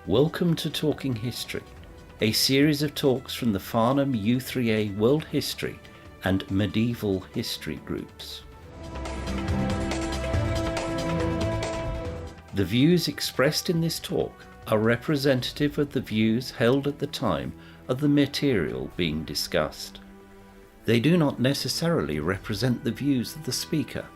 Welcome to Talking History, a series of talks from the Farnham U3A World History and Medieval History groups. The views expressed in this talk are representative of the views held at the time of the material being discussed. They do not necessarily represent the views of the speaker,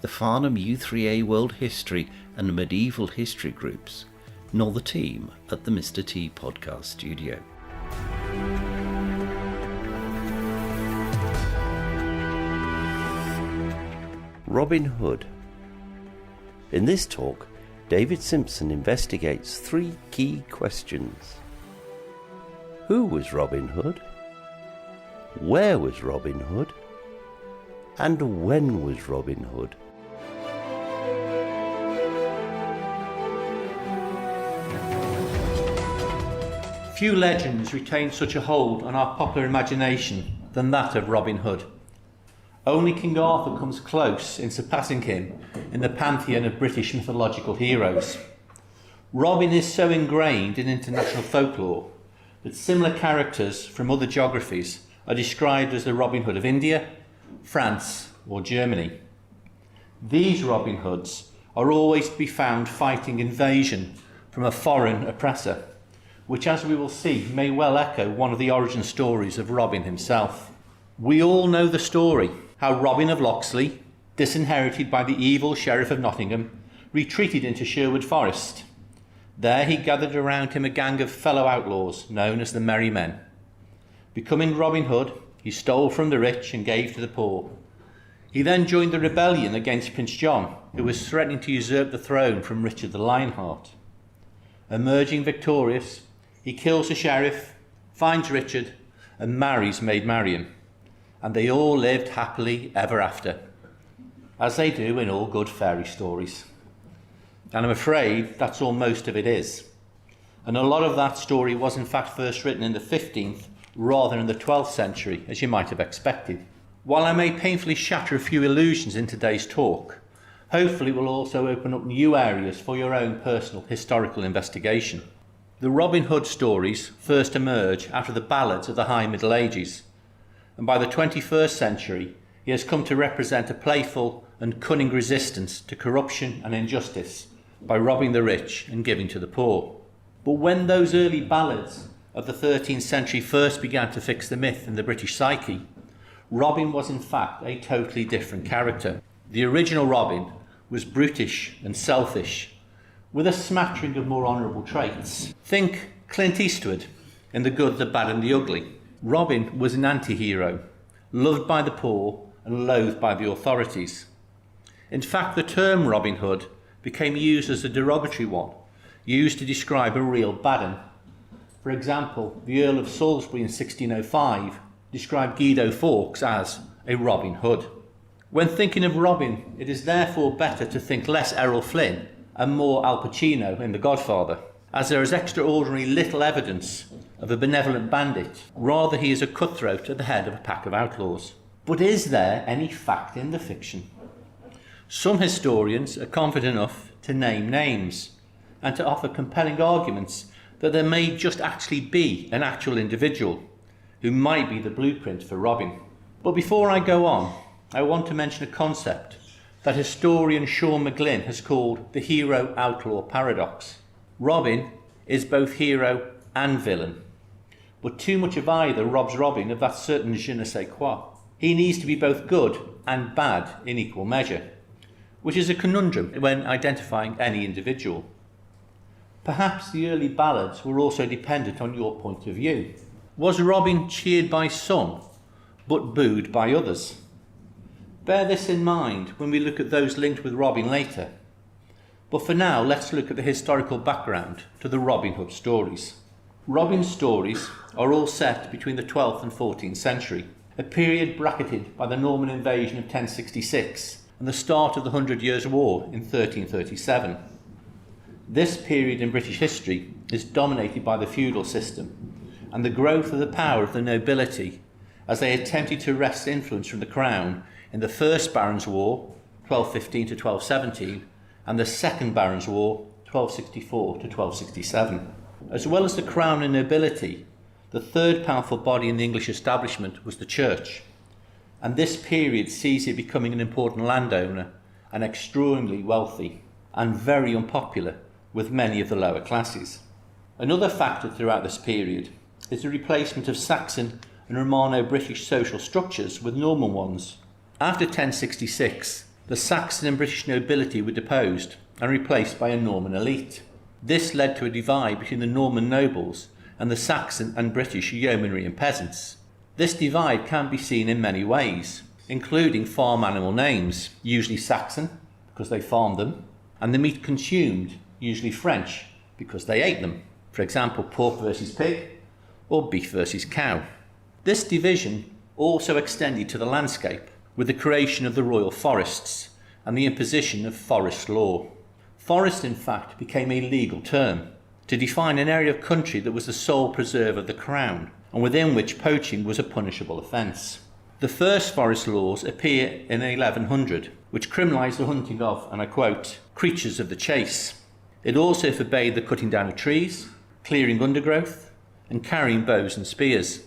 the Farnham U3A World History and Medieval History groups, nor the team at the Mr. T podcast studio. Robin Hood. In this talk, David Simpson investigates three key questions. Who was Robin Hood? Where was Robin Hood? And when was Robin Hood? Few legends retain such a hold on our popular imagination than that of Robin Hood. Only King Arthur comes close in surpassing him in the pantheon of British mythological heroes. Robin is so ingrained in international folklore that similar characters from other geographies are described as the Robin Hood of India, France, or Germany. These Robin Hoods are always to be found fighting invasion from a foreign oppressor, which, as we will see, may well echo one of the origin stories of Robin himself. We all know the story, how Robin of Locksley, disinherited by the evil Sheriff of Nottingham, retreated into Sherwood Forest. There he gathered around him a gang of fellow outlaws known as the Merry Men. Becoming Robin Hood, he stole from the rich and gave to the poor. He then joined the rebellion against Prince John, who was threatening to usurp the throne from Richard the Lionheart. Emerging victorious, he kills the sheriff, finds Richard, and marries Maid Marian. And they all lived happily ever after, as they do in all good fairy stories. And I'm afraid that's all most of it is. And a lot of that story was in fact first written in the 15th rather than the 12th century, as you might have expected. While I may painfully shatter a few illusions in today's talk, hopefully it will also open up new areas for your own personal historical investigation. The Robin Hood stories first emerge after the ballads of the High Middle Ages, and by the 21st century he has come to represent a playful and cunning resistance to corruption and injustice by robbing the rich and giving to the poor. But when those early ballads of the 13th century first began to fix the myth in the British psyche, Robin was in fact a totally different character. The original Robin was brutish and selfish, with a smattering of more honourable traits. Think Clint Eastwood in The Good, the Bad and the Ugly. Robin was an anti-hero, loved by the poor and loathed by the authorities. In fact, the term Robin Hood became used as a derogatory one, used to describe a real bad 'un. For example, the Earl of Salisbury in 1605 described Guido Fawkes as a Robin Hood. When thinking of Robin, it is therefore better to think less Errol Flynn and more Al Pacino in The Godfather, as there is extraordinarily little evidence of a benevolent bandit. Rather, he is a cutthroat at the head of a pack of outlaws. But is there any fact in the fiction? Some historians are confident enough to name names and to offer compelling arguments that there may just actually be an actual individual who might be the blueprint for Robin. But before I go on, I want to mention a concept that historian Sean McGlynn has called the hero-outlaw paradox. Robin is both hero and villain, but too much of either robs Robin of that certain je ne sais quoi. He needs to be both good and bad in equal measure, which is a conundrum when identifying any individual. Perhaps the early ballads were also dependent on your point of view. Was Robin cheered by some, but booed by others? Bear this in mind when we look at those linked with Robin later. But for now, let's look at the historical background to the Robin Hood stories. Robin's stories are all set between the 12th and 14th century, a period bracketed by the Norman invasion of 1066 and the start of the 100 Years' War in 1337. This period in British history is dominated by the feudal system and the growth of the power of the nobility as they attempted to wrest influence from the crown in the First Barons' War, 1215 to 1217, and the Second Barons' War, 1264 to 1267. As well as the crown and nobility, the third powerful body in the English establishment was the church, and this period sees it becoming an important landowner and extremely wealthy and very unpopular with many of the lower classes. Another factor throughout this period is the replacement of Saxon and Romano-British social structures with Norman ones. After 1066, the Saxon and British nobility were deposed and replaced by a Norman elite. This led to a divide between the Norman nobles and the Saxon and British yeomanry and peasants. This divide can be seen in many ways, including farm animal names, usually Saxon, because they farmed them, and the meat consumed, usually French, because they ate them. For example, pork versus pig, or beef versus cow. This division also extended to the landscape, with the creation of the royal forests and the imposition of forest law. Forest, in fact, became a legal term to define an area of country that was the sole preserve of the crown, and within which poaching was a punishable offence. The first forest laws appear in 1100, which criminalised the hunting of, and I quote, creatures of the chase. It also forbade the cutting down of trees, clearing undergrowth, and carrying bows and spears.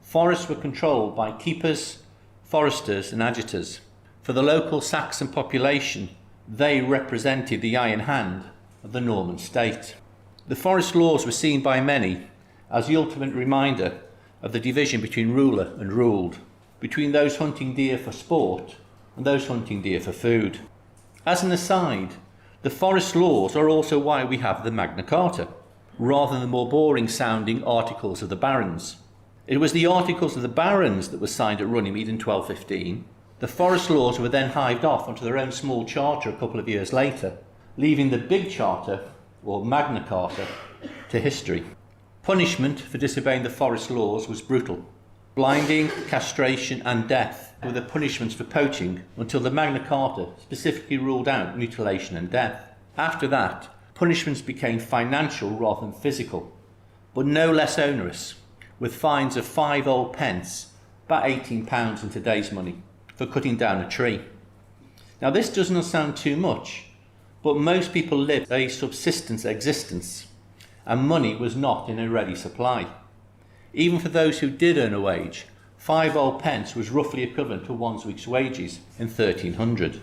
Forests were controlled by keepers, foresters and agitators. For the local Saxon population, they represented the iron hand of the Norman state. The forest laws were seen by many as the ultimate reminder of the division between ruler and ruled, between those hunting deer for sport and those hunting deer for food. As an aside, the forest laws are also why we have the Magna Carta, rather than the more boring sounding Articles of the Barons. It was the Articles of the Barons that were signed at Runnymede in 1215. The forest laws were then hived off onto their own small charter a couple of years later, leaving the big charter, or Magna Carta, to history. Punishment for disobeying the forest laws was brutal. Blinding, castration and death were the punishments for poaching until the Magna Carta specifically ruled out mutilation and death. After that, punishments became financial rather than physical, but no less onerous, with fines of 5 old pence, about £18 in today's money, for cutting down a tree. Now this does not sound too much, but most people lived a subsistence existence, and money was not in a ready supply. Even for those who did earn a wage, 5 old pence was roughly equivalent to 1 week's wages in 1300.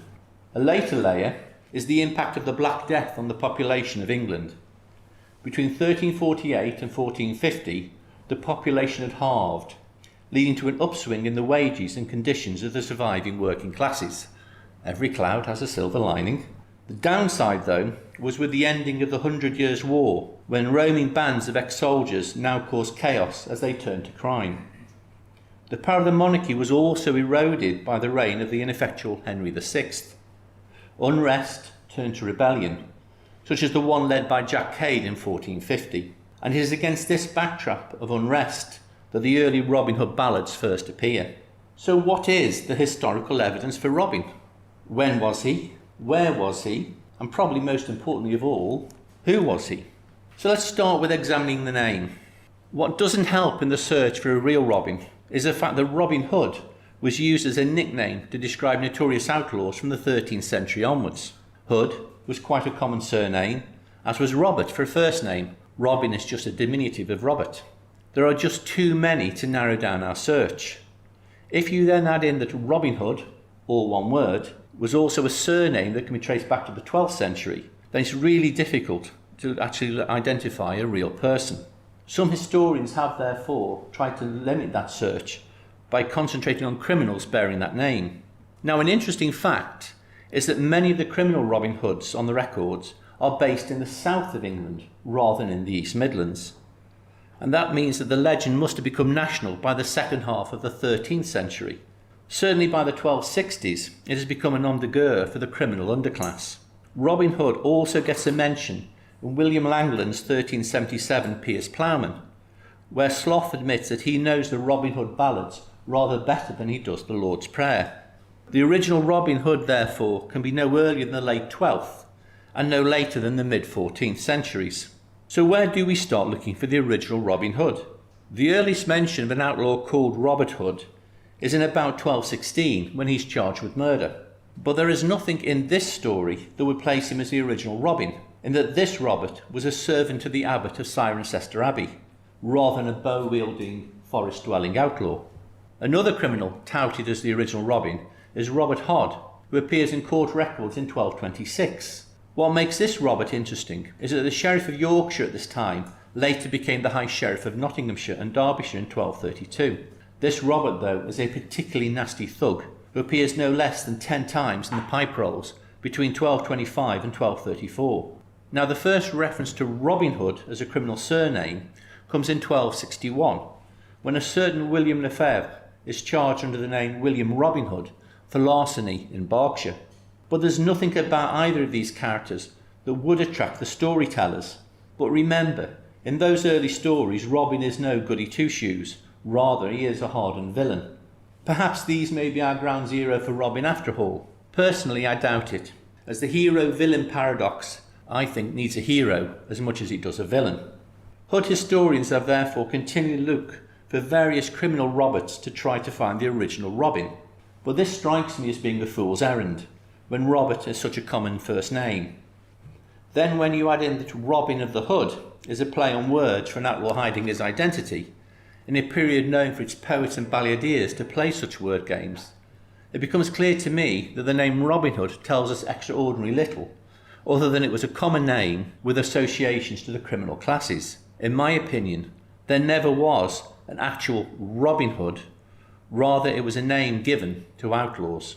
A later layer is the impact of the Black Death on the population of England. Between 1348 and 1450, the population had halved, leading to an upswing in the wages and conditions of the surviving working classes. Every cloud has a silver lining. The downside, though, was with the ending of the 100 Years' War, when roaming bands of ex-soldiers now caused chaos as they turned to crime. The power of the monarchy was also eroded by the reign of the ineffectual Henry VI. Unrest turned to rebellion, such as the one led by Jack Cade in 1450, and it is against this backdrop of unrest that the early Robin Hood ballads first appear. So what is the historical evidence for Robin? When was he? Where was he? And probably most importantly of all, who was he? So let's start with examining the name. What doesn't help in the search for a real Robin is the fact that Robin Hood was used as a nickname to describe notorious outlaws from the 13th century onwards. Hood was quite a common surname, as was Robert for a first name. Robin is just a diminutive of Robert. There are just too many to narrow down our search. If you then add in that Robin Hood, all one word, was also a surname that can be traced back to the 12th century, then it's really difficult to actually identify a real person. Some historians have therefore tried to limit that search by concentrating on criminals bearing that name. Now, an interesting fact is that many of the criminal Robin Hoods on the records are based in the south of England rather than in the East Midlands. And that means that the legend must have become national by the second half of the 13th century. Certainly by the 1260s, it has become a nom de guerre for the criminal underclass. Robin Hood also gets a mention in William Langland's 1377 Piers Plowman, where Sloth admits that he knows the Robin Hood ballads rather better than he does the Lord's Prayer. The original Robin Hood, therefore, can be no earlier than the late 12th and no later than the mid-14th centuries. So where do we start looking for the original Robin Hood? The earliest mention of an outlaw called Robert Hood is in about 1216, when he's charged with murder. But there is nothing in this story that would place him as the original Robin. in that this Robert was a servant to the abbot of Cirencester Abbey, rather than a bow-wielding, forest-dwelling outlaw. Another criminal touted as the original Robin is Robert Hodd, who appears in court records in 1226. What makes this Robert interesting is that the Sheriff of Yorkshire at this time later became the High Sheriff of Nottinghamshire and Derbyshire in 1232. This Robert, though, is a particularly nasty thug who appears no less than 10 times in the pipe rolls between 1225 and 1234. Now, the first reference to Robin Hood as a criminal surname comes in 1261, when a certain William Lefebvre is charged under the name William Robin Hood for larceny in Berkshire. But there's nothing about either of these characters that would attract the storytellers. But remember, in those early stories, Robin is no goody two-shoes, rather he is a hardened villain. Perhaps these may be our ground zero for Robin after all. Personally, I doubt it, as the hero-villain paradox, I think, needs a hero as much as it does a villain. Hood historians have therefore continually looked for various criminal Roberts to try to find the original Robin. But this strikes me as being a fool's errand, when Robert is such a common first name. Then when you add in that Robin of the Hood is a play on words for an outlaw hiding his identity, in a period known for its poets and balladeers to play such word games, it becomes clear to me that the name Robin Hood tells us extraordinarily little, other than it was a common name with associations to the criminal classes. In my opinion, there never was an actual Robin Hood, rather it was a name given to outlaws.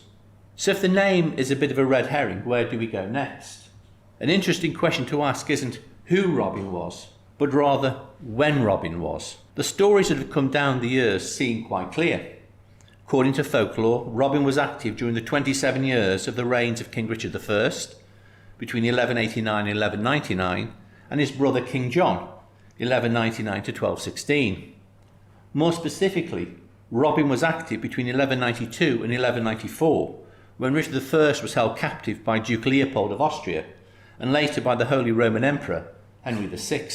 So if the name is a bit of a red herring, where do we go next? An interesting question to ask isn't who Robin was, but rather when Robin was. The stories that have come down the years seem quite clear. According to folklore, Robin was active during the 27 years of the reigns of King Richard I, between 1189 and 1199, and his brother King John, 1199 to 1216. More specifically, Robin was active between 1192 and 1194, when Richard I was held captive by Duke Leopold of Austria, and later by the Holy Roman Emperor, Henry VI.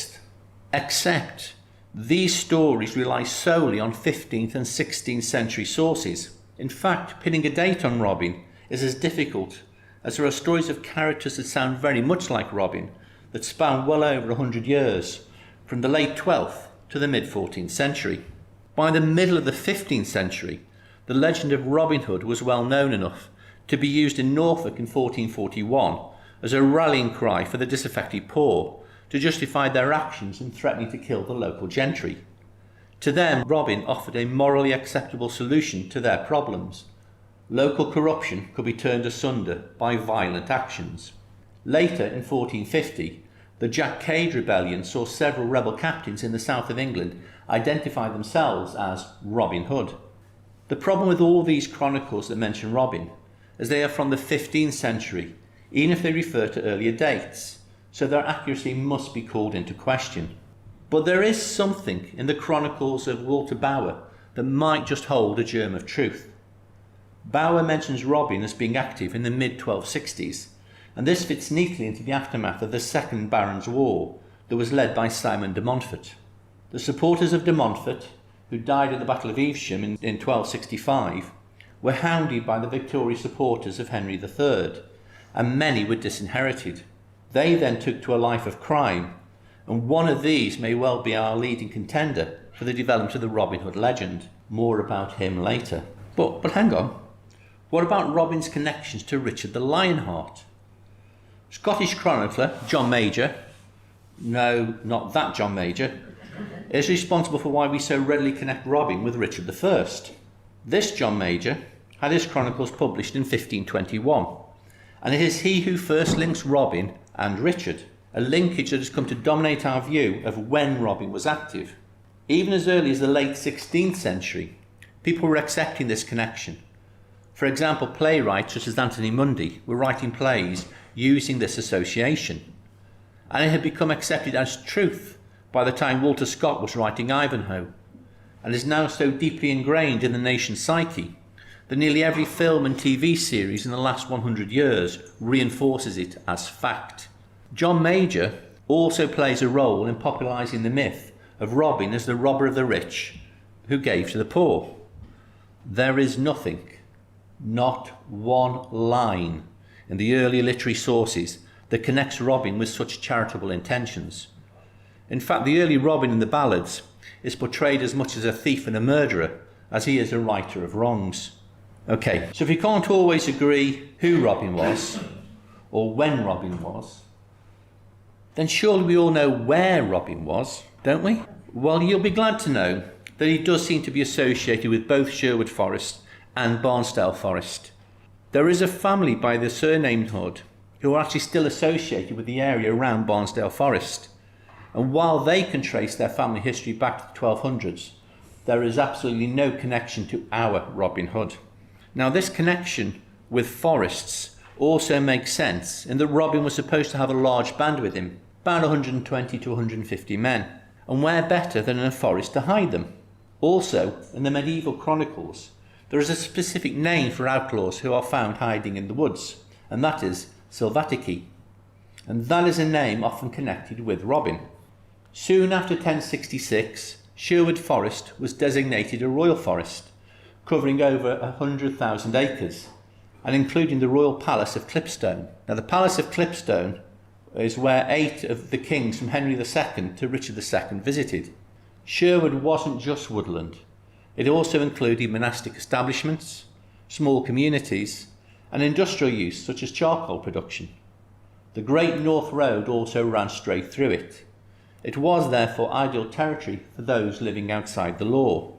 Except these stories rely solely on 15th and 16th century sources. In fact, pinning a date on Robin is as difficult, as there are stories of characters that sound very much like Robin, that span well over 100 years, from the late 12th to the mid-14th century. By the middle of the 15th century, the legend of Robin Hood was well known enough to be used in Norfolk in 1441 as a rallying cry for the disaffected poor to justify their actions in threatening to kill the local gentry. To them, Robin offered a morally acceptable solution to their problems. Local corruption could be turned asunder by violent actions. Later, in 1450, the Jack Cade Rebellion saw several rebel captains in the south of England identify themselves as Robin Hood. The problem with all these chronicles that mention Robin is they are from the 15th century, even if they refer to earlier dates, so their accuracy must be called into question. But there is something in the chronicles of Walter Bower that might just hold a germ of truth. Bower mentions Robin as being active in the mid-1260s, and this fits neatly into the aftermath of the Second Barons' War that was led by Simon de Montfort. The supporters of de Montfort, who died at the Battle of Evesham in 1265, were hounded by the victorious supporters of Henry III, and many were disinherited. They then took to a life of crime, and one of these may well be our leading contender for the development of the Robin Hood legend. More about him later. But hang on, what about Robin's connections to Richard the Lionheart? Scottish chronicler John Major, no, not that John Major, is responsible for why we so readily connect Robin with Richard I. This John Major had his chronicles published in 1521, and it is he who first links Robin and Richard, a linkage that has come to dominate our view of when Robin was active. Even as early as the late 16th century, people were accepting this connection. For example, playwrights such as Anthony Mundy were writing plays using this association, and it had become accepted as truth by the time Walter Scott was writing Ivanhoe, and is now so deeply ingrained in the nation's psyche that nearly every film and TV series in the last 100 years reinforces it as fact. John Major also plays a role in popularising the myth of Robin as the robber of the rich who gave to the poor. There is nothing, not one line, in the early literary sources that connects Robin with such charitable intentions. In fact, the early Robin in the ballads is portrayed as much as a thief and a murderer as he is a righter of wrongs. Okay, so if we can't always agree who Robin was or when Robin was, then surely we all know where Robin was, don't we? Well, you'll be glad to know that he does seem to be associated with both Sherwood Forest and Barnsdale Forest. There is a family by the surname Hood who are actually still associated with the area around Barnsdale Forest. And while they can trace their family history back to the 1200s, there is absolutely no connection to our Robin Hood. Now, this connection with forests also makes sense in that Robin was supposed to have a large band with him, about 120 to 150 men, and where better than in a forest to hide them? Also, in the medieval chronicles, there is a specific name for outlaws who are found hiding in the woods, and that is Silvatici, and that is a name often connected with Robin. Soon after 1066, Sherwood Forest was designated a royal forest, covering over 100,000 acres, and including the royal palace of Clipstone. Now, the palace of Clipstone is where 8 of the kings from Henry II to Richard II visited. Sherwood wasn't just woodland. It also included monastic establishments, small communities, and industrial use such as charcoal production. The Great North Road also ran straight through it. It was therefore ideal territory for those living outside the law.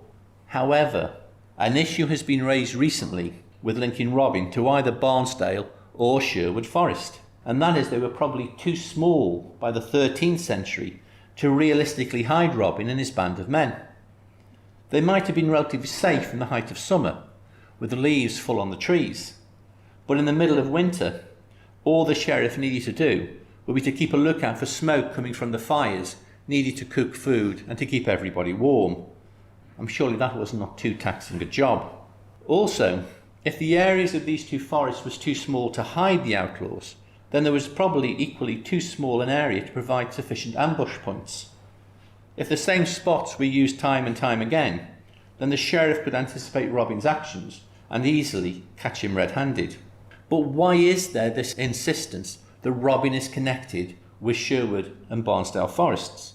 However, an issue has been raised recently with linking Robin to either Barnsdale or Sherwood Forest, and that is they were probably too small by the 13th century to realistically hide Robin and his band of men. They might have been relatively safe in the height of summer, with the leaves full on the trees, but in the middle of winter, all the sheriff needed to do would be to keep a lookout for smoke coming from the fires needed to cook food and to keep everybody warm. I'm surely that was not too taxing a job. Also, if the areas of these two forests was too small to hide the outlaws, then there was probably equally too small an area to provide sufficient ambush points. If the same spots were used time and time again, then the sheriff could anticipate Robin's actions and easily catch him red-handed. But why is there this insistence that Robin is connected with Sherwood and Barnsdale forests?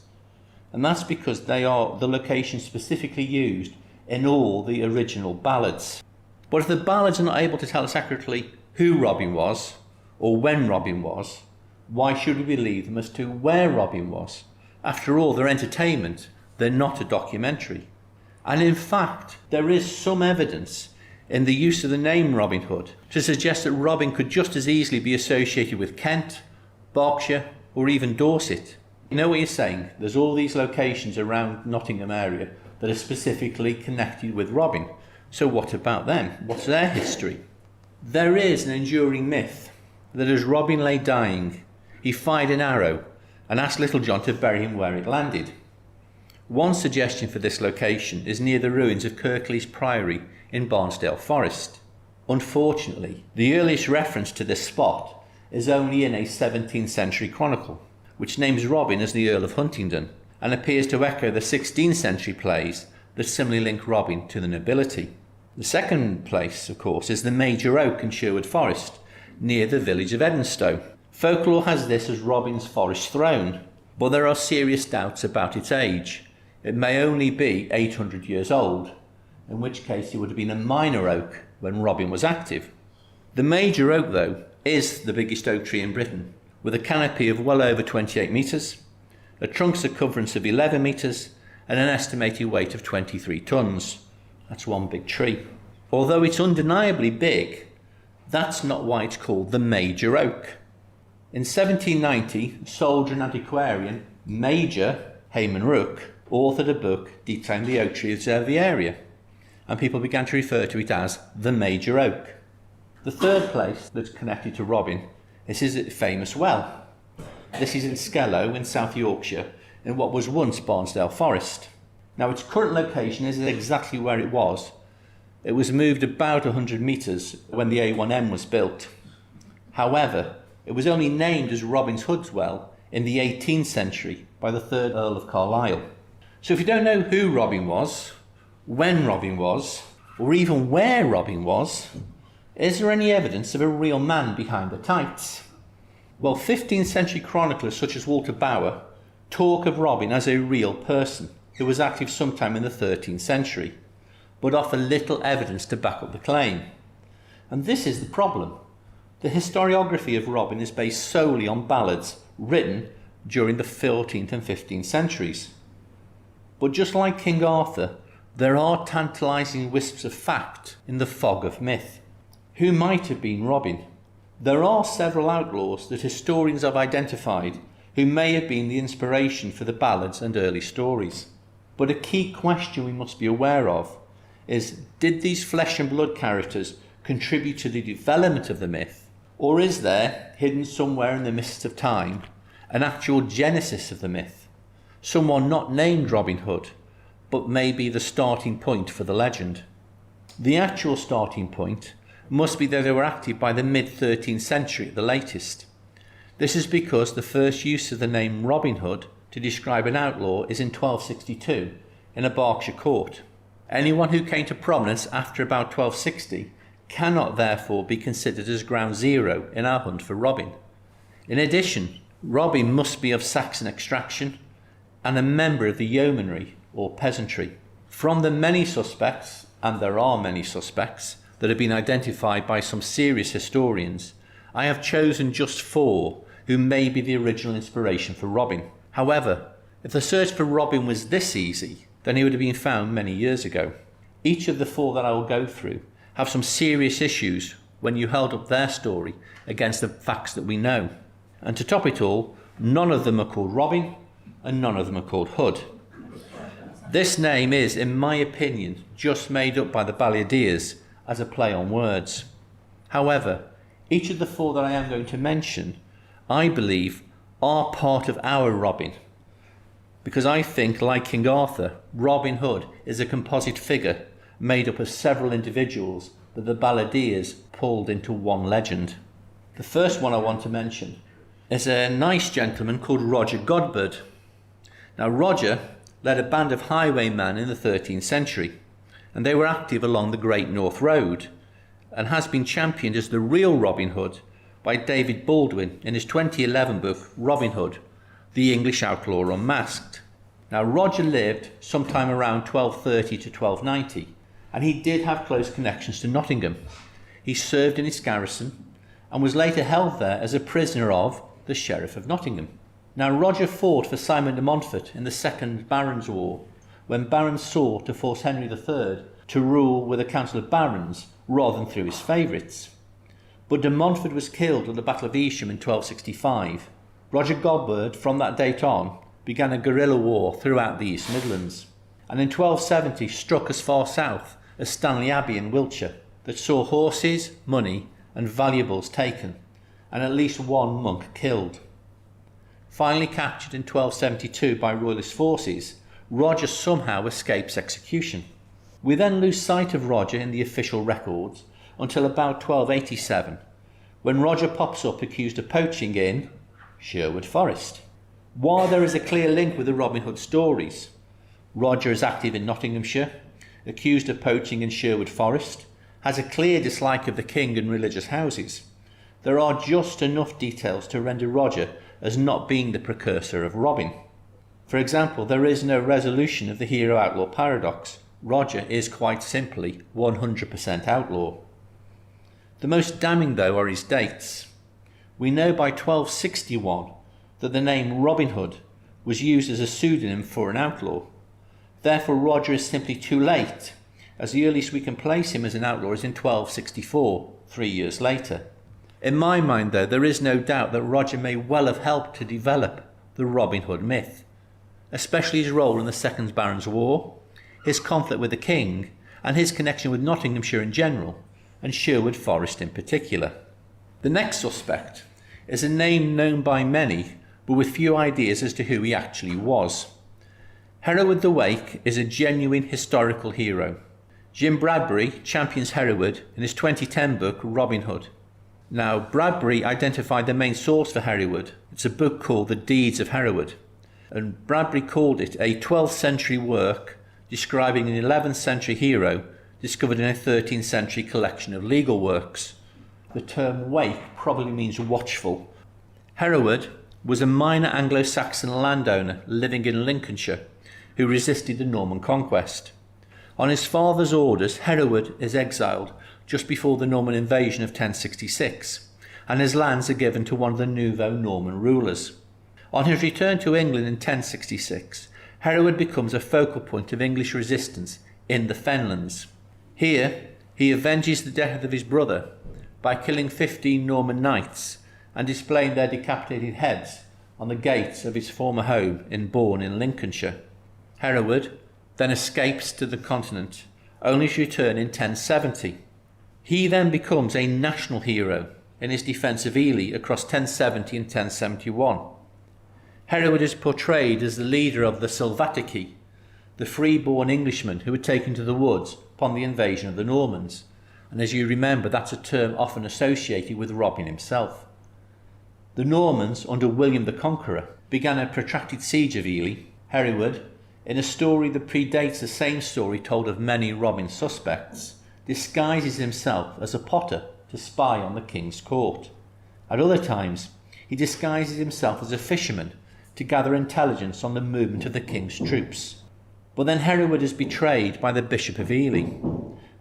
And that's because they are the locations specifically used in all the original ballads. But if the ballads are not able to tell us accurately who Robin was or when Robin was, why should we believe them as to where Robin was? After all, they're entertainment, they're not a documentary. And in fact, there is some evidence in the use of the name Robin Hood to suggest that Robin could just as easily be associated with Kent, Berkshire, or even Dorset. You know what you're saying? There's all these locations around Nottingham area that are specifically connected with Robin. So what about them? What's their history? There is an enduring myth that as Robin lay dying, he fired an arrow and asked Little John to bury him where it landed. One suggestion for this location is near the ruins of Kirklees Priory in Barnsdale Forest. Unfortunately, the earliest reference to this spot is only in a 17th century chronicle, which names Robin as the Earl of Huntingdon and appears to echo the 16th century plays that similarly link Robin to the nobility. The second place, of course, is the Major Oak in Sherwood Forest, near the village of Edinstowe. Folklore has this as Robin's forest throne, but there are serious doubts about its age. It may only be 800 years old, in which case it would have been a minor oak when Robin was active. The Major Oak, though, is the biggest oak tree in Britain, with a canopy of well over 28 metres, a trunk circumference of 11 metres, and an estimated weight of 23 tonnes. That's one big tree. Although it's undeniably big, that's not why it's called the Major Oak. In 1790, soldier and antiquarian Major Hayman Rooke authored a book detailing the oak trees of the area, and people began to refer to it as the Major Oak. The third place that's connected to Robin is his famous well. This is in Skellow in South Yorkshire, in what was once Barnsdale Forest. Now, its current location isn't exactly where it was. It was moved about 100 metres when the A1M was built. However, it was only named as Robin Hood's Well in the 18th century by the 3rd Earl of Carlisle. So if you don't know who Robin was, when Robin was, or even where Robin was, is there any evidence of a real man behind the tights? Well, 15th century chroniclers such as Walter Bower talk of Robin as a real person who was active sometime in the 13th century, but offer little evidence to back up the claim. And this is the problem. The historiography of Robin is based solely on ballads written during the 14th and 15th centuries. But just like King Arthur, there are tantalising wisps of fact in the fog of myth. Who might have been Robin? There are several outlaws that historians have identified who may have been the inspiration for the ballads and early stories. But a key question we must be aware of is, did these flesh and blood characters contribute to the development of the myth? Or is there, hidden somewhere in the mists of time, an actual genesis of the myth? Someone not named Robin Hood, but maybe the starting point for the legend. The actual starting point must be that they were active by the mid-13th century at the latest. This is because the first use of the name Robin Hood to describe an outlaw is in 1262 in a Berkshire court. Anyone who came to prominence after about 1260 cannot therefore be considered as ground zero in our hunt for Robin. In addition, Robin must be of Saxon extraction and a member of the yeomanry or peasantry. From the many suspects, and there are many suspects, that have been identified by some serious historians, I have chosen just 4 who may be the original inspiration for Robin. However, if the search for Robin was this easy, then he would have been found many years ago. Each of the 4 that I will go through have some serious issues when you held up their story against the facts that we know. And to top it all, none of them are called Robin and none of them are called Hood. This name is, in my opinion, just made up by the balladeers as a play on words. However, each of the 4 that I am going to mention, I believe, are part of our Robin, because I think, like King Arthur, Robin Hood is a composite figure made up of several individuals that the balladeers pulled into one legend. The first one I want to mention is a nice gentleman called Roger Godberd. Now, Roger led a band of highwaymen in the 13th century, and they were active along the Great North Road, and has been championed as the real Robin Hood by David Baldwin in his 2011 book Robin Hood, the English Outlaw Unmasked. Now, Roger lived sometime around 1230 to 1290, and he did have close connections to Nottingham. He served in its garrison and was later held there as a prisoner of the Sheriff of Nottingham. Now, Roger fought for Simon de Montfort in the Second Barons' War, when barons sought to force Henry III to rule with a council of barons rather than through his favourites. But de Montfort was killed at the Battle of Evesham in 1265. Roger Godberd, from that date on, began a guerrilla war throughout the East Midlands, and in 1270 struck as far south as Stanley Abbey in Wiltshire, that saw horses, money and valuables taken, and at least 1 monk killed. Finally captured in 1272 by royalist forces, Roger somehow escapes execution. We then lose sight of Roger in the official records until about 1287, when Roger pops up accused of poaching in Sherwood Forest. While there is a clear link with the Robin Hood stories, Roger is active in Nottinghamshire, accused of poaching in Sherwood Forest, has a clear dislike of the king and religious houses. There are just enough details to render Roger as not being the precursor of Robin. For example, there is no resolution of the hero-outlaw paradox. Roger is quite simply 100% outlaw. The most damning, though, are his dates. We know by 1261 that the name Robin Hood was used as a pseudonym for an outlaw. Therefore, Roger is simply too late, as the earliest we can place him as an outlaw is in 1264, 3 years later. In my mind, though, there is no doubt that Roger may well have helped to develop the Robin Hood myth, especially his role in the Second Barons' War, his conflict with the king, and his connection with Nottinghamshire in general, and Sherwood Forest in particular. The next suspect is a name known by many, but with few ideas as to who he actually was. Hereward the Wake is a genuine historical hero. Jim Bradbury champions Hereward in his 2010 book Robin Hood. Now, Bradbury identified the main source for Hereward. It's a book called The Deeds of Hereward, and Bradbury called it a 12th century work describing an 11th century hero discovered in a 13th century collection of legal works. The term wake probably means watchful, Hereward was a minor Anglo-Saxon landowner living in Lincolnshire who resisted the Norman conquest. On his father's orders, Hereward is exiled just before the Norman invasion of 1066, and his lands are given to one of the nouveau Norman rulers. On his return to England in 1066, Hereward becomes a focal point of English resistance in the Fenlands. Here, he avenges the death of his brother by killing 15 Norman knights and displaying their decapitated heads on the gates of his former home in Bourne in Lincolnshire. Hereward then escapes to the continent, only to return in 1070. He then becomes a national hero in his defence of Ely across 1070 and 1071. Hereward is portrayed as the leader of the Selvatici, the free-born Englishmen who were taken to the woods upon the invasion of the Normans, and as you remember, that's a term often associated with Robin himself. The Normans, under William the Conqueror, began a protracted siege of Ely. Hereward, in a story that predates the same story told of many Robin suspects, disguises himself as a potter to spy on the king's court. At other times, he disguises himself as a fisherman to gather intelligence on the movement of the king's troops. But then Hereward is betrayed by the Bishop of Ely,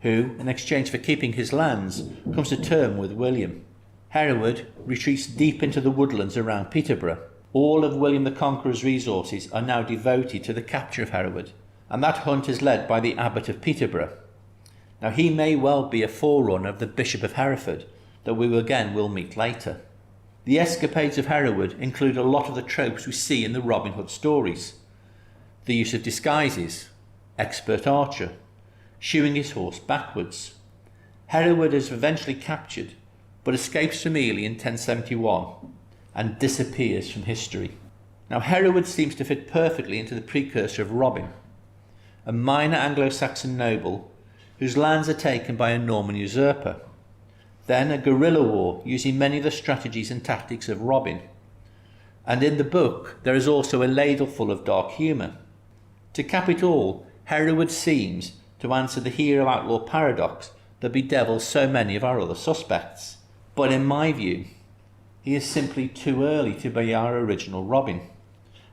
who, in exchange for keeping his lands, comes to terms with William. Hereward retreats deep into the woodlands around Peterborough. All of William the Conqueror's resources are now devoted to the capture of Hereward, and that hunt is led by the Abbot of Peterborough. Now he may well be a forerunner of the Bishop of Hereford that we will meet later. The escapades of Hereward include a lot of the tropes we see in the Robin Hood stories. The use of disguises, expert archer, shoeing his horse backwards. Hereward is eventually captured, but escapes from Ely in 1071 and disappears from history. Now Hereward seems to fit perfectly into the precursor of Robin, a minor Anglo-Saxon noble whose lands are taken by a Norman usurper. Then a guerrilla war using many of the strategies and tactics of Robin. And in the book there is also a ladleful of dark humour. To cap it all, Hereward seems to answer the hero-outlaw paradox that bedevils so many of our other suspects. But in my view, he is simply too early to be our original Robin.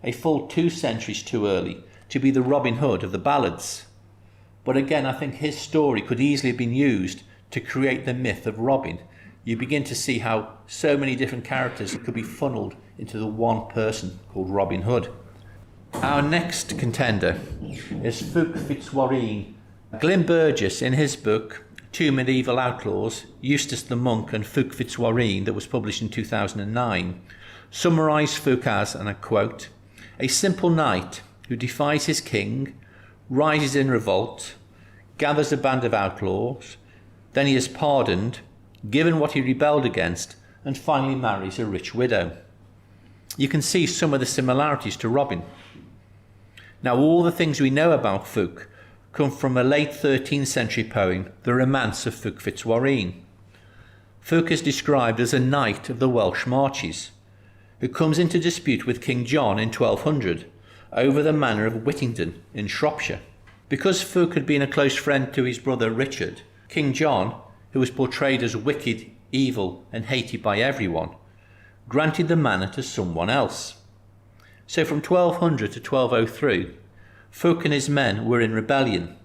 A full 2 centuries too early to be the Robin Hood of the ballads. But again, I think his story could easily have been used to create the myth of Robin. You begin to see how so many different characters could be funneled into the one person called Robin Hood. Our next contender is Fulk Fitzwareen. Glyn Burgess, in his book Two Medieval Outlaws, Eustace the Monk and Fulk Fitzwareen, that was published in 2009, summarised Fulk as, and I quote, a simple knight who defies his king, rises in revolt, gathers a band of outlaws, then he is pardoned, given what he rebelled against, and finally marries a rich widow. You can see some of the similarities to Robin. Now all the things we know about Fulk come from a late 13th century poem, The Romance of Fulk Fitzwareen. Fulk is described as a knight of the Welsh marches, who comes into dispute with King John in 1200 over the manor of Whittington in Shropshire. Because Fulk had been a close friend to his brother Richard, King John, who was portrayed as wicked, evil and hated by everyone, granted the manor to someone else. So from 1200 to 1203, Fulk and his men were in rebellion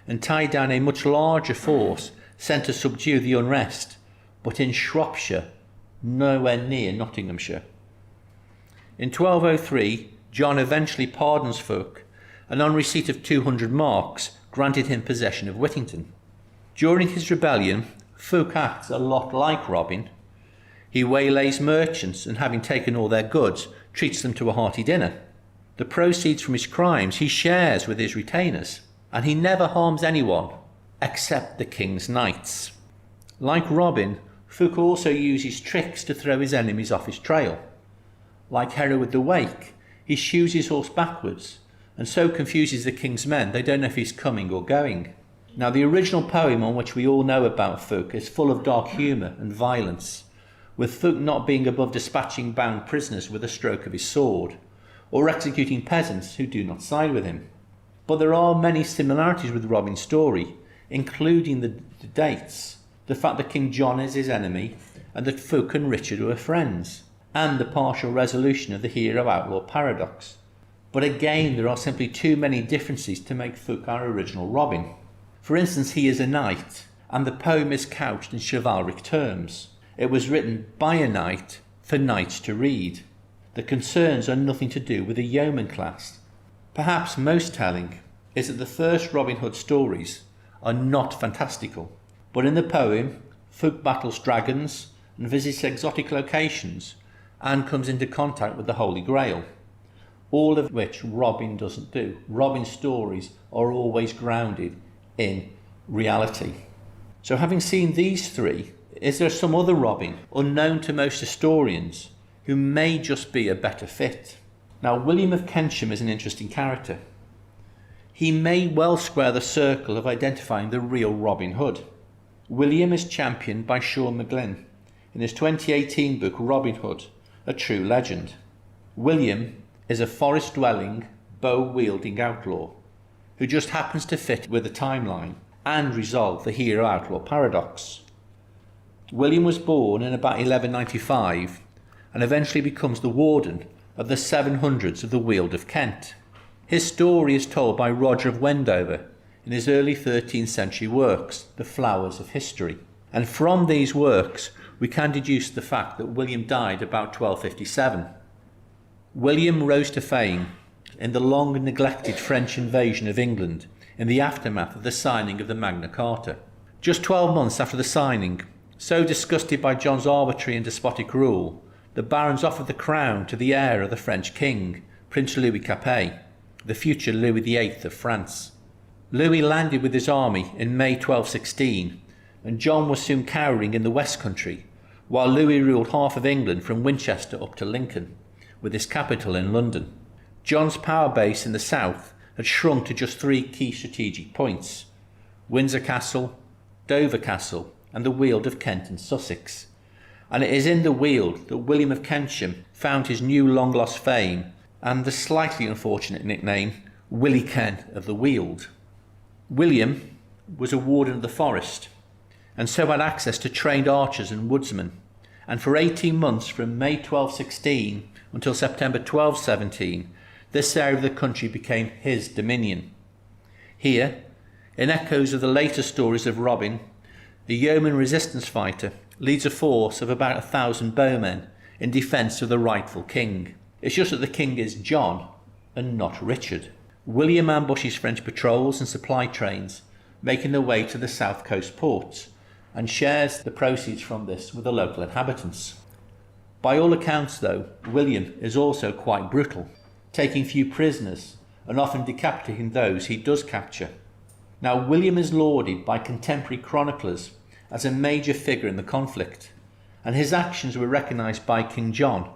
and tied down a much larger force sent to subdue the unrest, but in Shropshire, nowhere near Nottinghamshire. In 1203, John eventually pardons Fulk and on receipt of 200 marks granted him possession of Whittington. During his rebellion, Fulk acts a lot like Robin. He waylays merchants and, having taken all their goods, treats them to a hearty dinner. The proceeds from his crimes he shares with his retainers, and he never harms anyone except the king's knights. Like Robin, Fulk also uses tricks to throw his enemies off his trail. Like Hereward the Wake, he shoes his horse backwards and so confuses the king's men they don't know if he's coming or going. Now the original poem on which we all know about Fulk is full of dark humour and violence, with Fulk not being above dispatching bound prisoners with a stroke of his sword, or executing peasants who do not side with him. But there are many similarities with Robin's story, including the dates, the fact that King John is his enemy, and that Fulk and Richard were friends. and the partial resolution of the hero-outlaw paradox. But again, there are simply too many differences to make Thugh our original Robin. For instance, he is a knight, and the poem is couched in chivalric terms. It was written by a knight for knights to read. The concerns are nothing to do with the yeoman class. Perhaps most telling is that the first Robin Hood stories are not fantastical, but in the poem, Thugh battles dragons and visits exotic locations and comes into contact with the Holy Grail, all of which Robin doesn't do. Robin's stories are always grounded in reality. So having seen these three, is there some other Robin, unknown to most historians, who may just be a better fit? Now, William of Kensham is an interesting character. He may well square the circle of identifying the real Robin Hood. William is championed by Sean McGlynn in his 2018 book Robin Hood, A True Legend. William is a forest-dwelling, bow-wielding outlaw who just happens to fit with the timeline and resolve the hero-outlaw paradox. William was born in about 1195 and eventually becomes the warden of the 700s of the Weald of Kent. His story is told by Roger of Wendover in his early 13th century works, The Flowers of History. And from these works, we can deduce the fact that William died about 1257. William rose to fame in the long neglected French invasion of England in the aftermath of the signing of the Magna Carta. Just 12 months after the signing, so disgusted by John's arbitrary and despotic rule, the barons offered the crown to the heir of the French king, Prince Louis Capet, the future Louis VIII of France. Louis landed with his army in May 1216, and John was soon cowering in the West Country, while Louis ruled half of England from Winchester up to Lincoln, with his capital in London. John's power base in the south had shrunk to just three key strategic points: Windsor Castle, Dover Castle, and the Weald of Kent and Sussex. And it is in the Weald that William of Kensham found his new long-lost fame and the slightly unfortunate nickname Willie Ken of the Weald. William was a warden of the forest, and so had access to trained archers and woodsmen, and for 18 months from May 1216 until September 1217, this area of the country became his dominion. Here, in echoes of the later stories of Robin, the yeoman resistance fighter leads a force of about 1,000 bowmen in defence of the rightful king. It's just that the king is John and not Richard. William ambushes French patrols and supply trains, making their way to the south coast ports, and shares the proceeds from this with the local inhabitants. By all accounts, though, William is also quite brutal, taking few prisoners and often decapitating those he does capture. Now, William is lauded by contemporary chroniclers as a major figure in the conflict, and his actions were recognised by King John,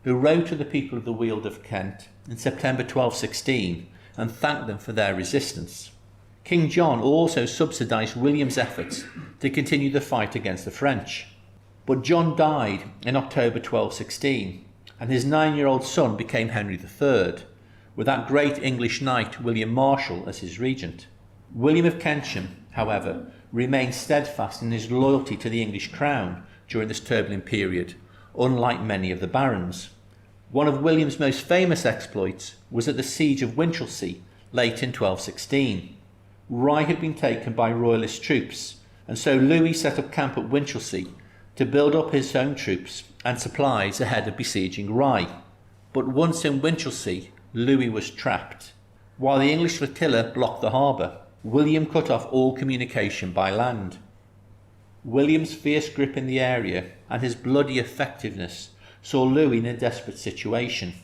who wrote to the people of the Weald of Kent in September 1216 and thanked them for their resistance. King John also subsidised William's efforts to continue the fight against the French. But John died in October 1216, and his 9-year-old son became Henry III, with that great English knight William Marshal as his regent. William of Kensham, however, remained steadfast in his loyalty to the English crown during this turbulent period, unlike many of the barons. One of William's most famous exploits was at the siege of Winchelsea late in 1216. Rye had been taken by royalist troops, and so Louis set up camp at Winchelsea to build up his own troops and supplies ahead of besieging Rye. But once in Winchelsea, Louis was trapped. While the English flotilla blocked the harbour, William cut off all communication by land. William's fierce grip in the area and his bloody effectiveness saw Louis in a desperate situation.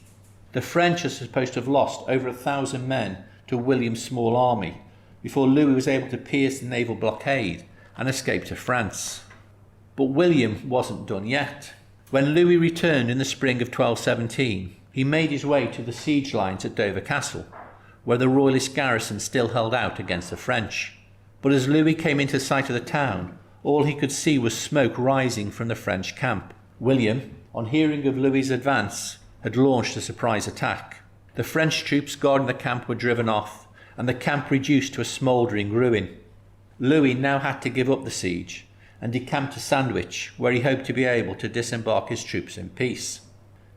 The French are supposed to have lost over 1,000 men to William's small army before Louis was able to pierce the naval blockade and escape to France. But William wasn't done yet. When Louis returned in the spring of 1217, he made his way to the siege lines at Dover Castle, where the royalist garrison still held out against the French. But as Louis came into sight of the town, all he could see was smoke rising from the French camp. William, on hearing of Louis's advance, had launched a surprise attack. The French troops guarding the camp were driven off, and the camp reduced to a smouldering ruin. Louis now had to give up the siege and decamped to Sandwich, where he hoped to be able to disembark his troops in peace.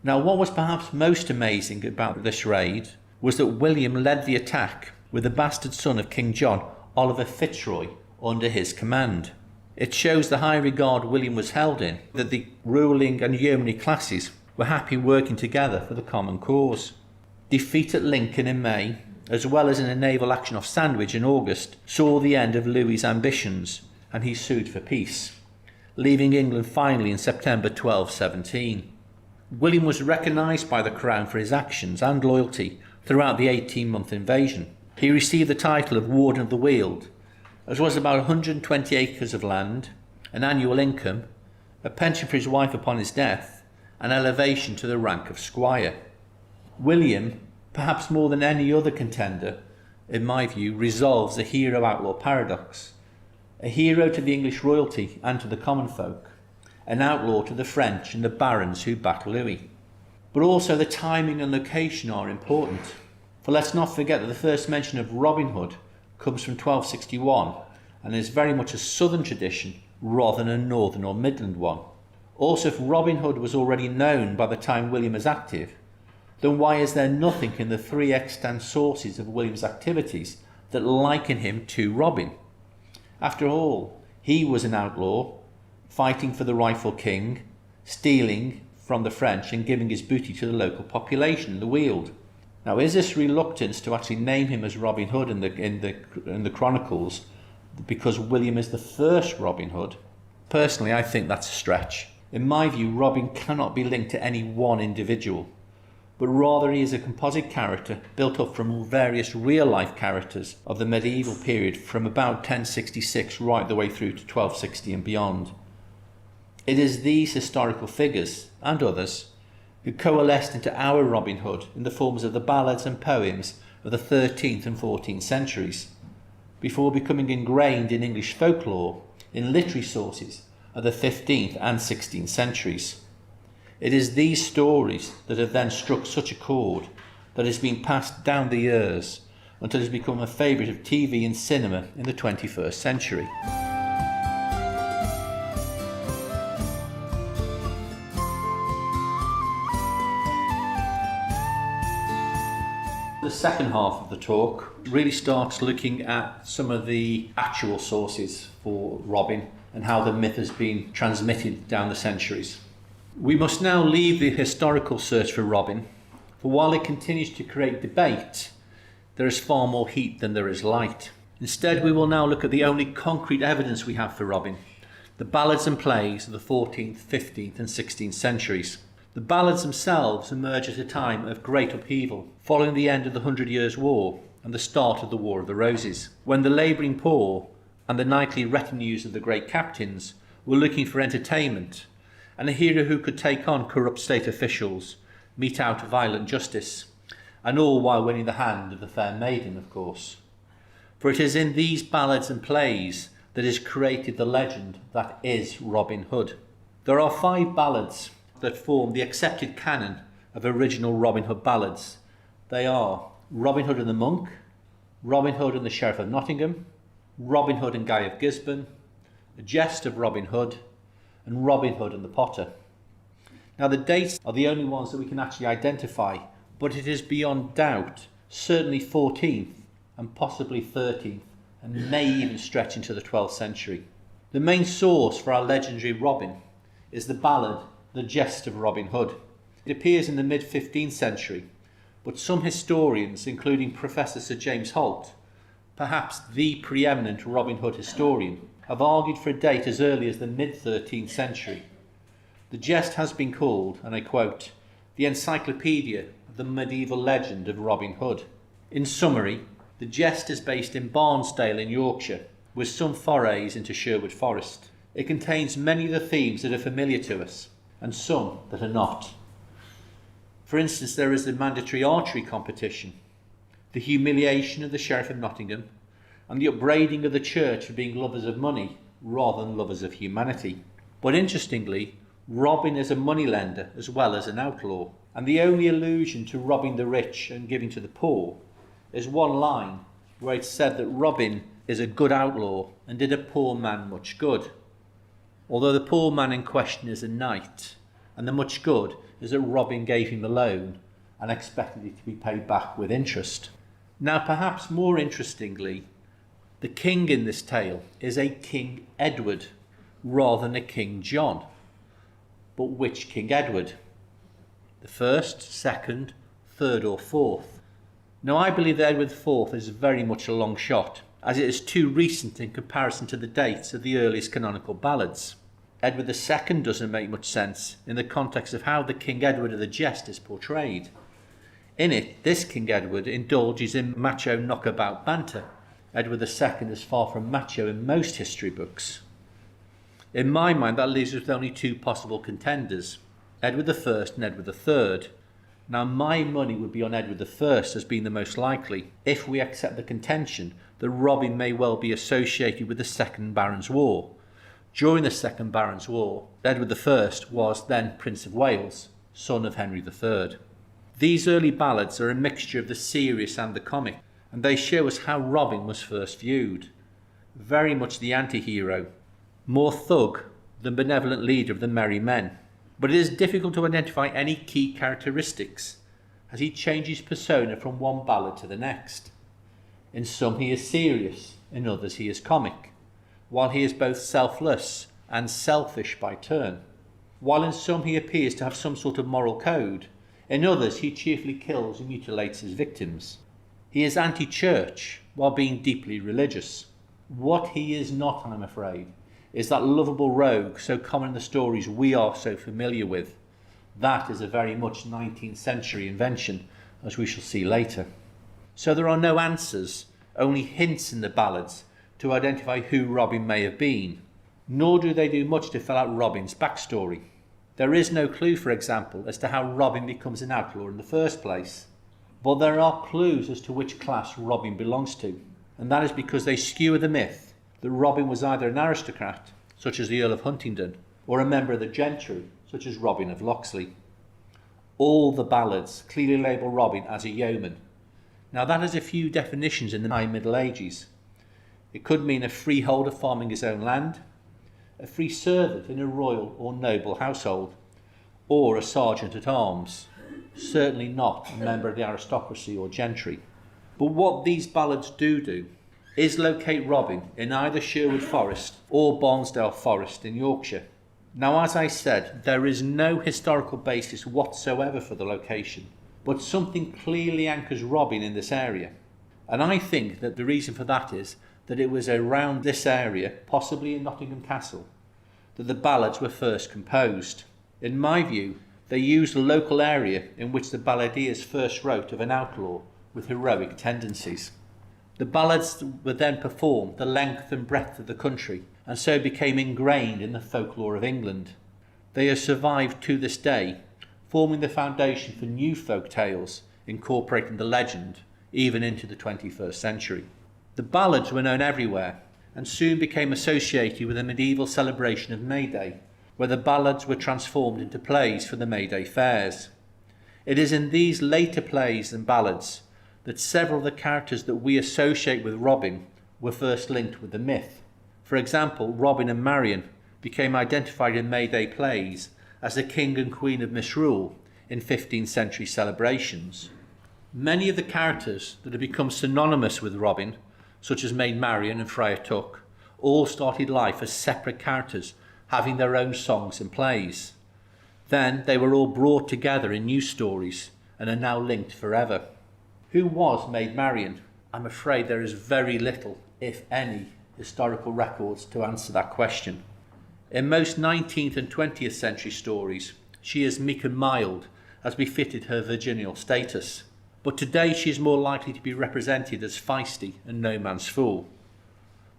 Now, what was perhaps most amazing about this raid was that William led the attack with the bastard son of King John, Oliver Fitzroy, under his command. It shows the high regard William was held in, that the ruling and yeomanry classes were happy working together for the common cause. Defeat at Lincoln in May, as well as in a naval action off Sandwich in August, saw the end of Louis's ambitions, and he sued for peace, leaving England finally in September 1217. William was recognised by the Crown for his actions and loyalty throughout the 18-month invasion. He received the title of Warden of the Weald, as well as about 120 acres of land, an annual income, a pension for his wife upon his death, and elevation to the rank of squire. William, perhaps more than any other contender, in my view, resolves the hero-outlaw paradox. A hero to the English royalty and to the common folk, an outlaw to the French and the barons who backed Louis. But also the timing and location are important. For let's not forget that the first mention of Robin Hood comes from 1261 and is very much a southern tradition rather than a northern or midland one. Also, if Robin Hood was already known by the time William is active, then why is there nothing in the three extant sources of William's activities that liken him to Robin? After all, he was an outlaw, fighting for the rightful king, stealing from the French and giving his booty to the local population, the Weald. Now, is this reluctance to actually name him as Robin Hood in the chronicles because William is the first Robin Hood? Personally, I think that's a stretch. In my view, Robin cannot be linked to any one individual, but rather he is a composite character built up from various real-life characters of the medieval period from about 1066 right the way through to 1260 and beyond. It is these historical figures, and others, who coalesced into our Robin Hood in the forms of the ballads and poems of the 13th and 14th centuries, before becoming ingrained in English folklore in literary sources of the 15th and 16th centuries. It is these stories that have then struck such a chord that has been passed down the years until it has become a favourite of TV and cinema in the 21st century. The second half of the talk really starts looking at some of the actual sources for Robin and how the myth has been transmitted down the centuries. We must now leave the historical search for Robin, for while it continues to create debate, there is far more heat than there is light. Instead, we will now look at the only concrete evidence we have for Robin, the ballads and plays of the 14th, 15th and 16th centuries. The ballads themselves emerge at a time of great upheaval, following the end of the 100 Years' War and the start of the War of the Roses, when the labouring poor and the knightly retinues of the great captains were looking for entertainment, and a hero who could take on corrupt state officials, mete out violent justice, and all while winning the hand of the fair maiden, of course. For it is in these ballads and plays that is created the legend that is Robin Hood. There are 5 ballads that form the accepted canon of original Robin Hood ballads. They are Robin Hood and the Monk, Robin Hood and the Sheriff of Nottingham, Robin Hood and Guy of Gisborne, A Jest of Robin Hood, and Robin Hood and the Potter. Now, the dates are the only ones that we can actually identify, but it is beyond doubt certainly 14th and possibly 13th, and may even stretch into the 12th century. The main source for our legendary Robin is the ballad The Jest of Robin Hood. It appears in the mid-15th century, but some historians, including Professor Sir James Holt, perhaps the preeminent Robin Hood historian, have argued for a date as early as the mid-13th century. The jest has been called, and I quote, the encyclopedia of the medieval legend of Robin Hood. In summary, the jest is based in Barnsdale in Yorkshire, with some forays into Sherwood Forest. It contains many of the themes that are familiar to us, and some that are not. For instance, there is the mandatory archery competition, the humiliation of the Sheriff of Nottingham, and the upbraiding of the church for being lovers of money rather than lovers of humanity. But interestingly, Robin is a moneylender as well as an outlaw, and the only allusion to robbing the rich and giving to the poor is one line where it's said that Robin is a good outlaw and did a poor man much good, although the poor man in question is a knight, and the much good is that Robin gave him a loan and expected it to be paid back with interest. Now, perhaps more interestingly, the king in this tale is a King Edward rather than a King John. But which King Edward? The first, second, third or fourth? Now, I believe that Edward IV is very much a long shot, as it is too recent in comparison to the dates of the earliest canonical ballads. Edward II doesn't make much sense in the context of how the King Edward of the Jest is portrayed. In it, this King Edward indulges in macho knockabout banter. Edward II is far from macho in most history books. In my mind, that leaves us with only two possible contenders, Edward I and Edward III. Now, my money would be on Edward I as being the most likely, if we accept the contention that Robin may well be associated with the Second Barons' War. During the Second Barons' War, Edward I was then Prince of Wales, son of Henry III. These early ballads are a mixture of the serious and the comic, and they show us how Robin was first viewed. Very much the anti-hero, more thug than benevolent leader of the merry men. But it is difficult to identify any key characteristics, as he changes persona from one ballad to the next. In some he is serious, in others he is comic, while he is both selfless and selfish by turn. While in some he appears to have some sort of moral code, in others he cheerfully kills and mutilates his victims. He is anti-church while being deeply religious. What he is not, I'm afraid, is that lovable rogue so common in the stories we are so familiar with. That is a very much 19th century invention, as we shall see later. So there are no answers, only hints in the ballads to identify who Robin may have been, nor do they do much to fill out Robin's backstory. There is no clue, for example, as to how Robin becomes an outlaw in the first place. But there are clues as to which class Robin belongs to, and that is because they skewer the myth that Robin was either an aristocrat, such as the Earl of Huntingdon, or a member of the gentry, such as Robin of Locksley. All the ballads clearly label Robin as a yeoman. Now that has a few definitions in the High Middle Ages. It could mean a freeholder farming his own land, a free servant in a royal or noble household, or a sergeant at arms, certainly not a member of the aristocracy or gentry. But what these ballads do is locate Robin in either Sherwood Forest or Barnsdale Forest in Yorkshire. Now, as I said, there is no historical basis whatsoever for the location, but something clearly anchors Robin in this area. And I think that the reason for that is that it was around this area, possibly in Nottingham Castle, that the ballads were first composed. In my view, they used the local area in which the balladeers first wrote of an outlaw with heroic tendencies. The ballads were then performed the length and breadth of the country, and so became ingrained in the folklore of England. They have survived to this day, forming the foundation for new folk tales, incorporating the legend even into the 21st century. The ballads were known everywhere, and soon became associated with the medieval celebration of May Day, where the ballads were transformed into plays for the May Day fairs. It is in these later plays and ballads that several of the characters that we associate with Robin were first linked with the myth. For example, Robin and Marian became identified in May Day plays as the King and Queen of Misrule in 15th century celebrations. Many of the characters that have become synonymous with Robin, such as Maid Marian and Friar Tuck, all started life as separate characters having their own songs and plays. Then they were all brought together in new stories and are now linked forever. Who was Maid Marian? I'm afraid there is very little, if any, historical records to answer that question. In most 19th and 20th century stories, she is meek and mild, as befitted her virginal status. But today she is more likely to be represented as feisty and no man's fool.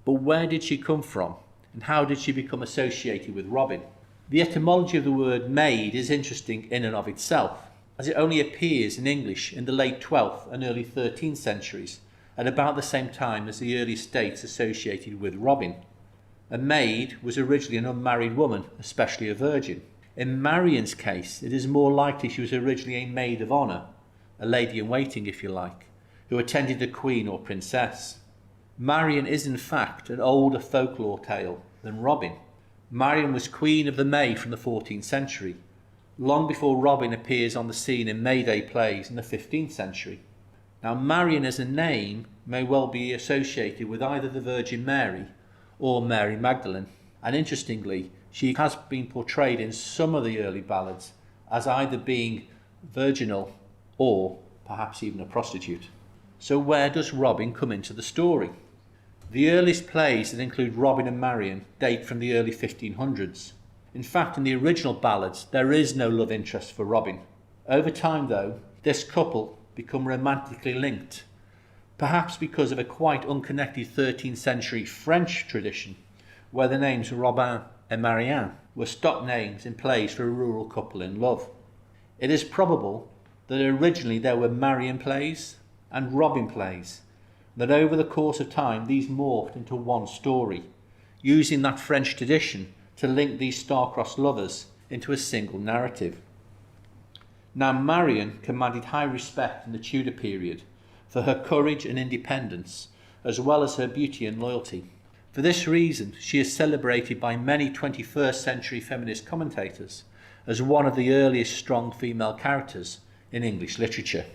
But where did she come from, and how did she become associated with Robin? The etymology of the word maid is interesting in and of itself, as it only appears in English in the late 12th and early 13th centuries, at about the same time as the earliest dates associated with Robin. A maid was originally an unmarried woman, especially a virgin. In Marian's case, it is more likely she was originally a maid of honour, a lady-in-waiting if you like, who attended the queen or princess. Marian is in fact an older folklore tale than Robin. Marian was Queen of the May from the 14th century, long before Robin appears on the scene in May Day plays in the 15th century. Now, Marian as a name may well be associated with either the Virgin Mary or Mary Magdalene, and interestingly, she has been portrayed in some of the early ballads as either being virginal or perhaps even a prostitute. So where does Robin come into the story? The earliest plays that include Robin and Marian date from the early 1500s. In fact, in the original ballads, there is no love interest for Robin. Over time, though, this couple become romantically linked, perhaps because of a quite unconnected 13th century French tradition, where the names Robin and Marianne were stock names in plays for a rural couple in love. It is probable that originally there were Marian plays and Robin plays, that over the course of time these morphed into one story, using that French tradition to link these star-crossed lovers into a single narrative. Now, Marian commanded high respect in the Tudor period for her courage and independence, as well as her beauty and loyalty. For this reason, she is celebrated by many 21st century feminist commentators as one of the earliest strong female characters in English literature.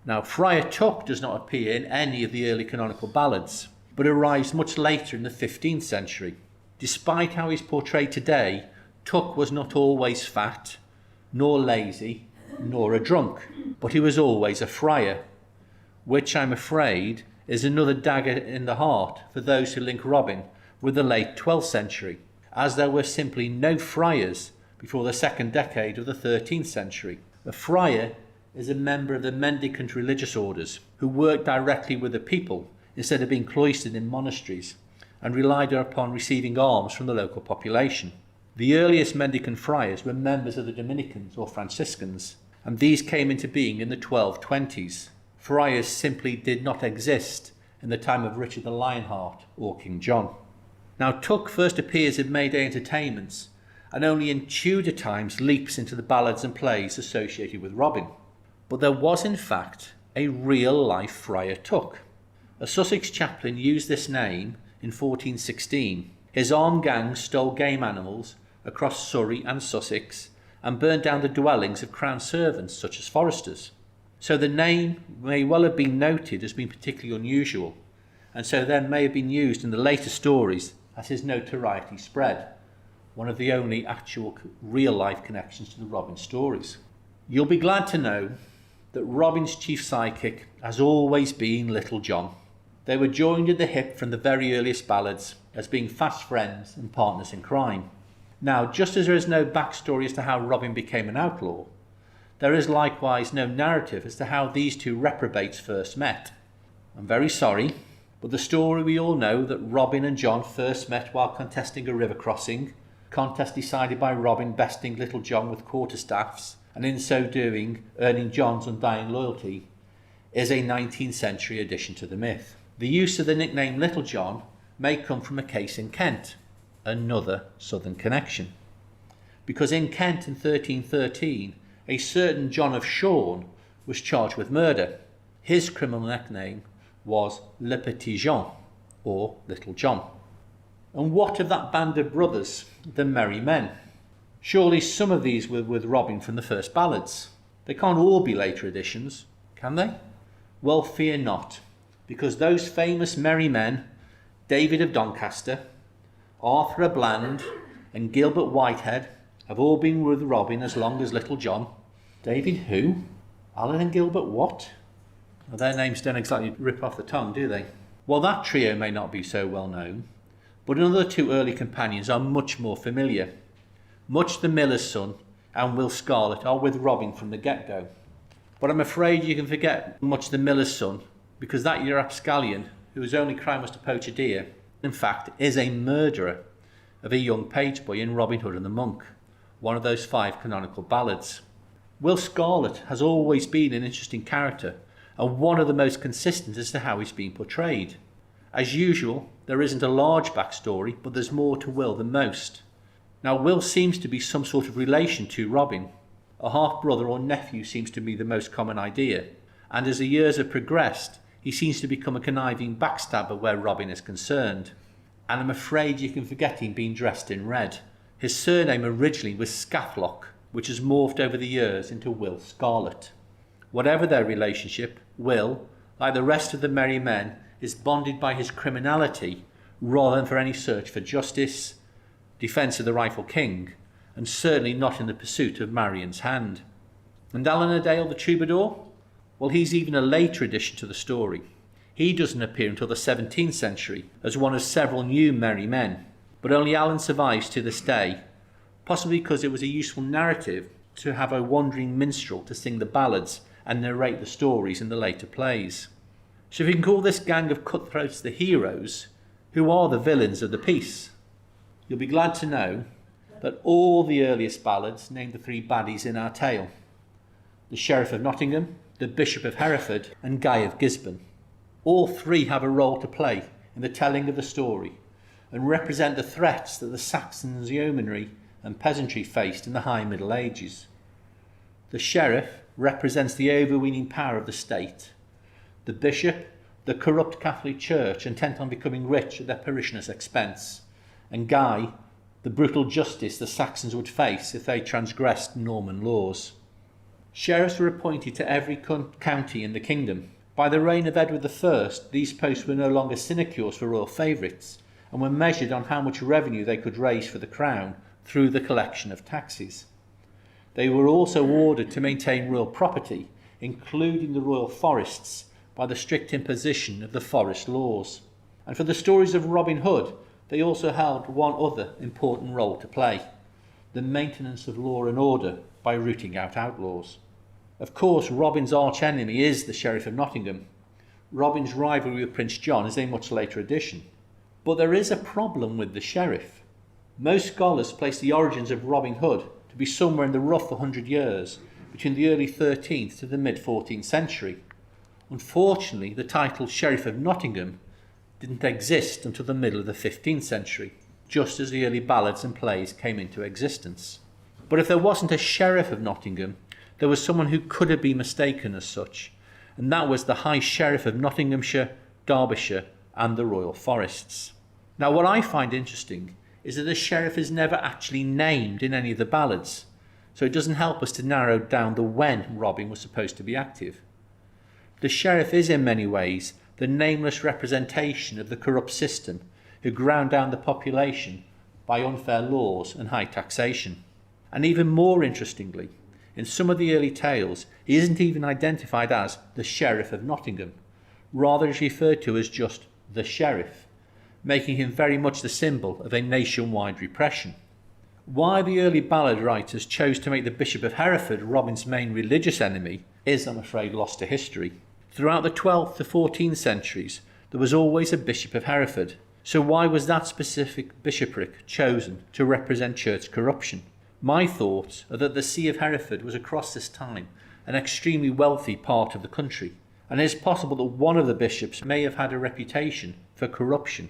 Now, Friar Tuck does not appear in any of the early canonical ballads, but arrives much later in the 15th century. Despite how he's portrayed today, Tuck was not always fat, nor lazy, nor a drunk, but he was always a friar, which I'm afraid is another dagger in the heart for those who link Robin with the late 12th century, as there were simply no friars before the second decade of the 13th century. A friar is a member of the mendicant religious orders who worked directly with the people instead of being cloistered in monasteries and relied upon receiving alms from the local population. The earliest mendicant friars were members of the Dominicans or Franciscans, and these came into being in the 1220s. Friars simply did not exist in the time of Richard the Lionheart or King John. Now, Tuck first appears in May Day entertainments and only in Tudor times leaps into the ballads and plays associated with Robin. But there was in fact a real-life Friar Tuck. A Sussex chaplain used this name in 1416. His armed gang stole game animals across Surrey and Sussex and burned down the dwellings of crown servants such as foresters. So the name may well have been noted as being particularly unusual, and so then may have been used in the later stories as his notoriety spread, one of the only actual real-life connections to the Robin stories. You'll be glad to know that Robin's chief sidekick has always been Little John. They were joined at the hip from the very earliest ballads as being fast friends and partners in crime. Now, just as there is no backstory as to how Robin became an outlaw, there is likewise no narrative as to how these two reprobates first met. I'm very sorry, but the story we all know that Robin and John first met while contesting a river crossing, contest decided by Robin besting Little John with quarterstaffs, and in so doing earning John's undying loyalty, is a 19th century addition to the myth. The use of the nickname Little John may come from a case in Kent, another southern connection. Because in Kent in 1313, a certain John of Shorn was charged with murder. His criminal nickname was Le Petit Jean, or Little John. And what of that band of brothers, the Merry Men? Surely some of these were with Robin from the first ballads. They can't all be later additions, can they? Well, fear not, because those famous merry men, David of Doncaster, Arthur a Bland, and Gilbert Whitehead, have all been with Robin as long as Little John. David who? Alan and Gilbert what? Well, their names don't exactly rip off the tongue, do they? Well, that trio may not be so well known, but another two early companions are much more familiar. Much the Miller's Son and Will Scarlett are with Robin from the get-go. But I'm afraid you can forget Much the Miller's Son, because that your rapscallion, whose only crime was to poach a deer, in fact is a murderer of a young page boy in Robin Hood and the Monk, one of those 5 canonical ballads. Will Scarlett has always been an interesting character and one of the most consistent as to how he's been portrayed. As usual, there isn't a large backstory, but there's more to Will than most. Now, Will seems to be some sort of relation to Robin. A half-brother or nephew seems to be the most common idea, and as the years have progressed, he seems to become a conniving backstabber where Robin is concerned. And I'm afraid you can forget him being dressed in red. His surname originally was Scathlock, which has morphed over the years into Will Scarlet. Whatever their relationship, Will, like the rest of the merry men, is bonded by his criminality rather than for any search for justice, defence of the rightful king, and certainly not in the pursuit of Marion's hand. And Alan a Dale the troubadour? Well, he's even a later addition to the story. He doesn't appear until the 17th century as one of several new merry men, but only Alan survives to this day, possibly because it was a useful narrative to have a wandering minstrel to sing the ballads and narrate the stories in the later plays. So if you can call this gang of cutthroats the heroes, who are the villains of the piece? You'll be glad to know that all the earliest ballads name the three baddies in our tale: the Sheriff of Nottingham, the Bishop of Hereford, and Guy of Gisborne. All three have a role to play in the telling of the story and represent the threats that the Saxons' yeomanry and peasantry faced in the High Middle Ages. The Sheriff represents the overweening power of the state, the Bishop, the corrupt Catholic Church intent on becoming rich at their parishioners' expense, and Guy, the brutal justice the Saxons would face if they transgressed Norman laws. Sheriffs were appointed to every county in the kingdom. By the reign of Edward I, these posts were no longer sinecures for royal favourites and were measured on how much revenue they could raise for the crown through the collection of taxes. They were also ordered to maintain royal property, including the royal forests, by the strict imposition of the forest laws. And for the stories of Robin Hood, they also held one other important role to play: the maintenance of law and order by rooting out outlaws. Of course, Robin's arch-enemy is the Sheriff of Nottingham. Robin's rivalry with Prince John is a much later addition. But there is a problem with the Sheriff. Most scholars place the origins of Robin Hood to be somewhere in the rough 100 years, between the early 13th to the mid-14th century. Unfortunately, the title Sheriff of Nottingham didn't exist until the middle of the 15th century, just as the early ballads and plays came into existence. But if there wasn't a Sheriff of Nottingham, there was someone who could have been mistaken as such, and that was the High Sheriff of Nottinghamshire, Derbyshire, and the Royal Forests. Now, what I find interesting is that the Sheriff is never actually named in any of the ballads, so it doesn't help us to narrow down the when Robin was supposed to be active. The Sheriff is in many ways the nameless representation of the corrupt system who ground down the population by unfair laws and high taxation. And even more interestingly, in some of the early tales, he isn't even identified as the Sheriff of Nottingham. Rather, is referred to as just the Sheriff, making him very much the symbol of a nationwide repression. Why the early ballad writers chose to make the Bishop of Hereford Robin's main religious enemy is, I'm afraid, lost to history. Throughout the 12th to 14th centuries, there was always a Bishop of Hereford. So why was that specific bishopric chosen to represent church corruption? My thoughts are that the See of Hereford was across this time an extremely wealthy part of the country, and it is possible that one of the bishops may have had a reputation for corruption,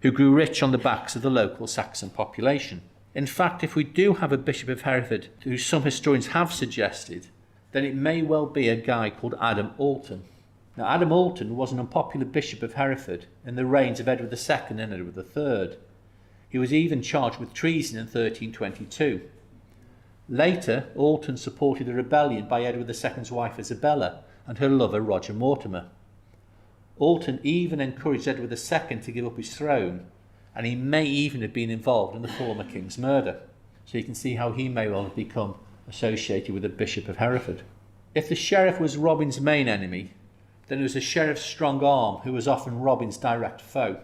who grew rich on the backs of the local Saxon population. In fact, if we do have a Bishop of Hereford, who some historians have suggested, then it may well be a guy called Adam Alton. Now, Adam Alton was an unpopular Bishop of Hereford in the reigns of Edward II and Edward III. He was even charged with treason in 1322. Later, Alton supported a rebellion by Edward II's wife Isabella and her lover Roger Mortimer. Alton even encouraged Edward II to give up his throne, and he may even have been involved in the former king's murder. So you can see how he may well have become associated with the Bishop of Hereford. If the Sheriff was Robin's main enemy, then it was the Sheriff's strong arm who was often Robin's direct foe.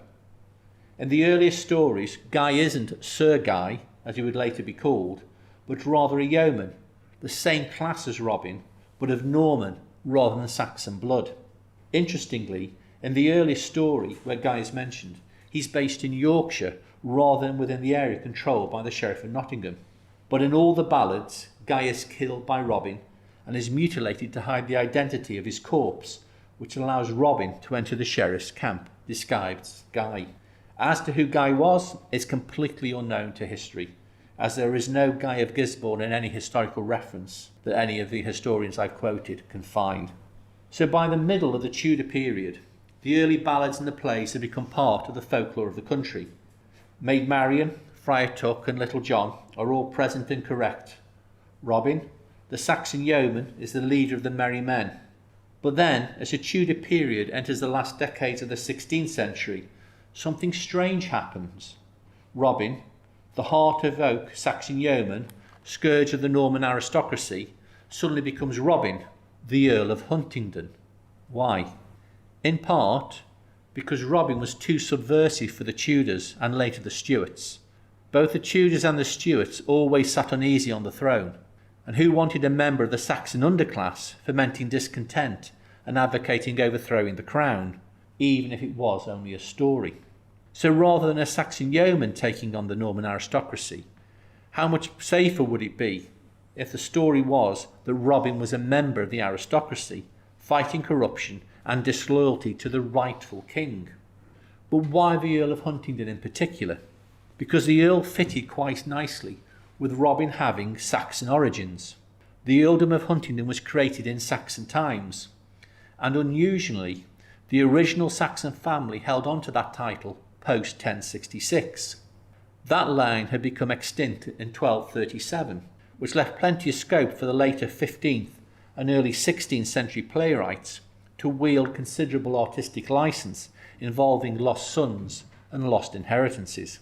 In the earliest stories, Guy isn't Sir Guy, as he would later be called, but rather a yeoman, the same class as Robin, but of Norman rather than Saxon blood. Interestingly, in the earliest story where Guy is mentioned, he's based in Yorkshire rather than within the area controlled by the Sheriff of Nottingham. But in all the ballads, Guy is killed by Robin and is mutilated to hide the identity of his corpse, which allows Robin to enter the Sheriff's camp, disguised as Guy. As to who Guy was, is completely unknown to history, as there is no Guy of Gisborne in any historical reference that any of the historians I've quoted can find. So by the middle of the Tudor period, the early ballads and the plays had become part of the folklore of the country. Maid Marian, Friar Tuck and Little John are all present and correct. Robin, the Saxon yeoman, is the leader of the merry men. But then, as the Tudor period enters the last decades of the 16th century, something strange happens. Robin, the heart of oak Saxon yeoman, scourge of the Norman aristocracy, suddenly becomes Robin, the Earl of Huntingdon. Why? In part, because Robin was too subversive for the Tudors and later the Stuarts. Both the Tudors and the Stuarts always sat uneasy on the throne, and who wanted a member of the Saxon underclass fomenting discontent and advocating overthrowing the crown, even if it was only a story? So rather than a Saxon yeoman taking on the Norman aristocracy, how much safer would it be if the story was that Robin was a member of the aristocracy, fighting corruption and disloyalty to the rightful king? But why the Earl of Huntingdon in particular? Because the Earl fitted quite nicely with Robin having Saxon origins. The Earldom of Huntingdon was created in Saxon times, and unusually, the original Saxon family held on to that title post 1066. That line had become extinct in 1237, which left plenty of scope for the later 15th and early 16th century playwrights to wield considerable artistic license involving lost sons and lost inheritances.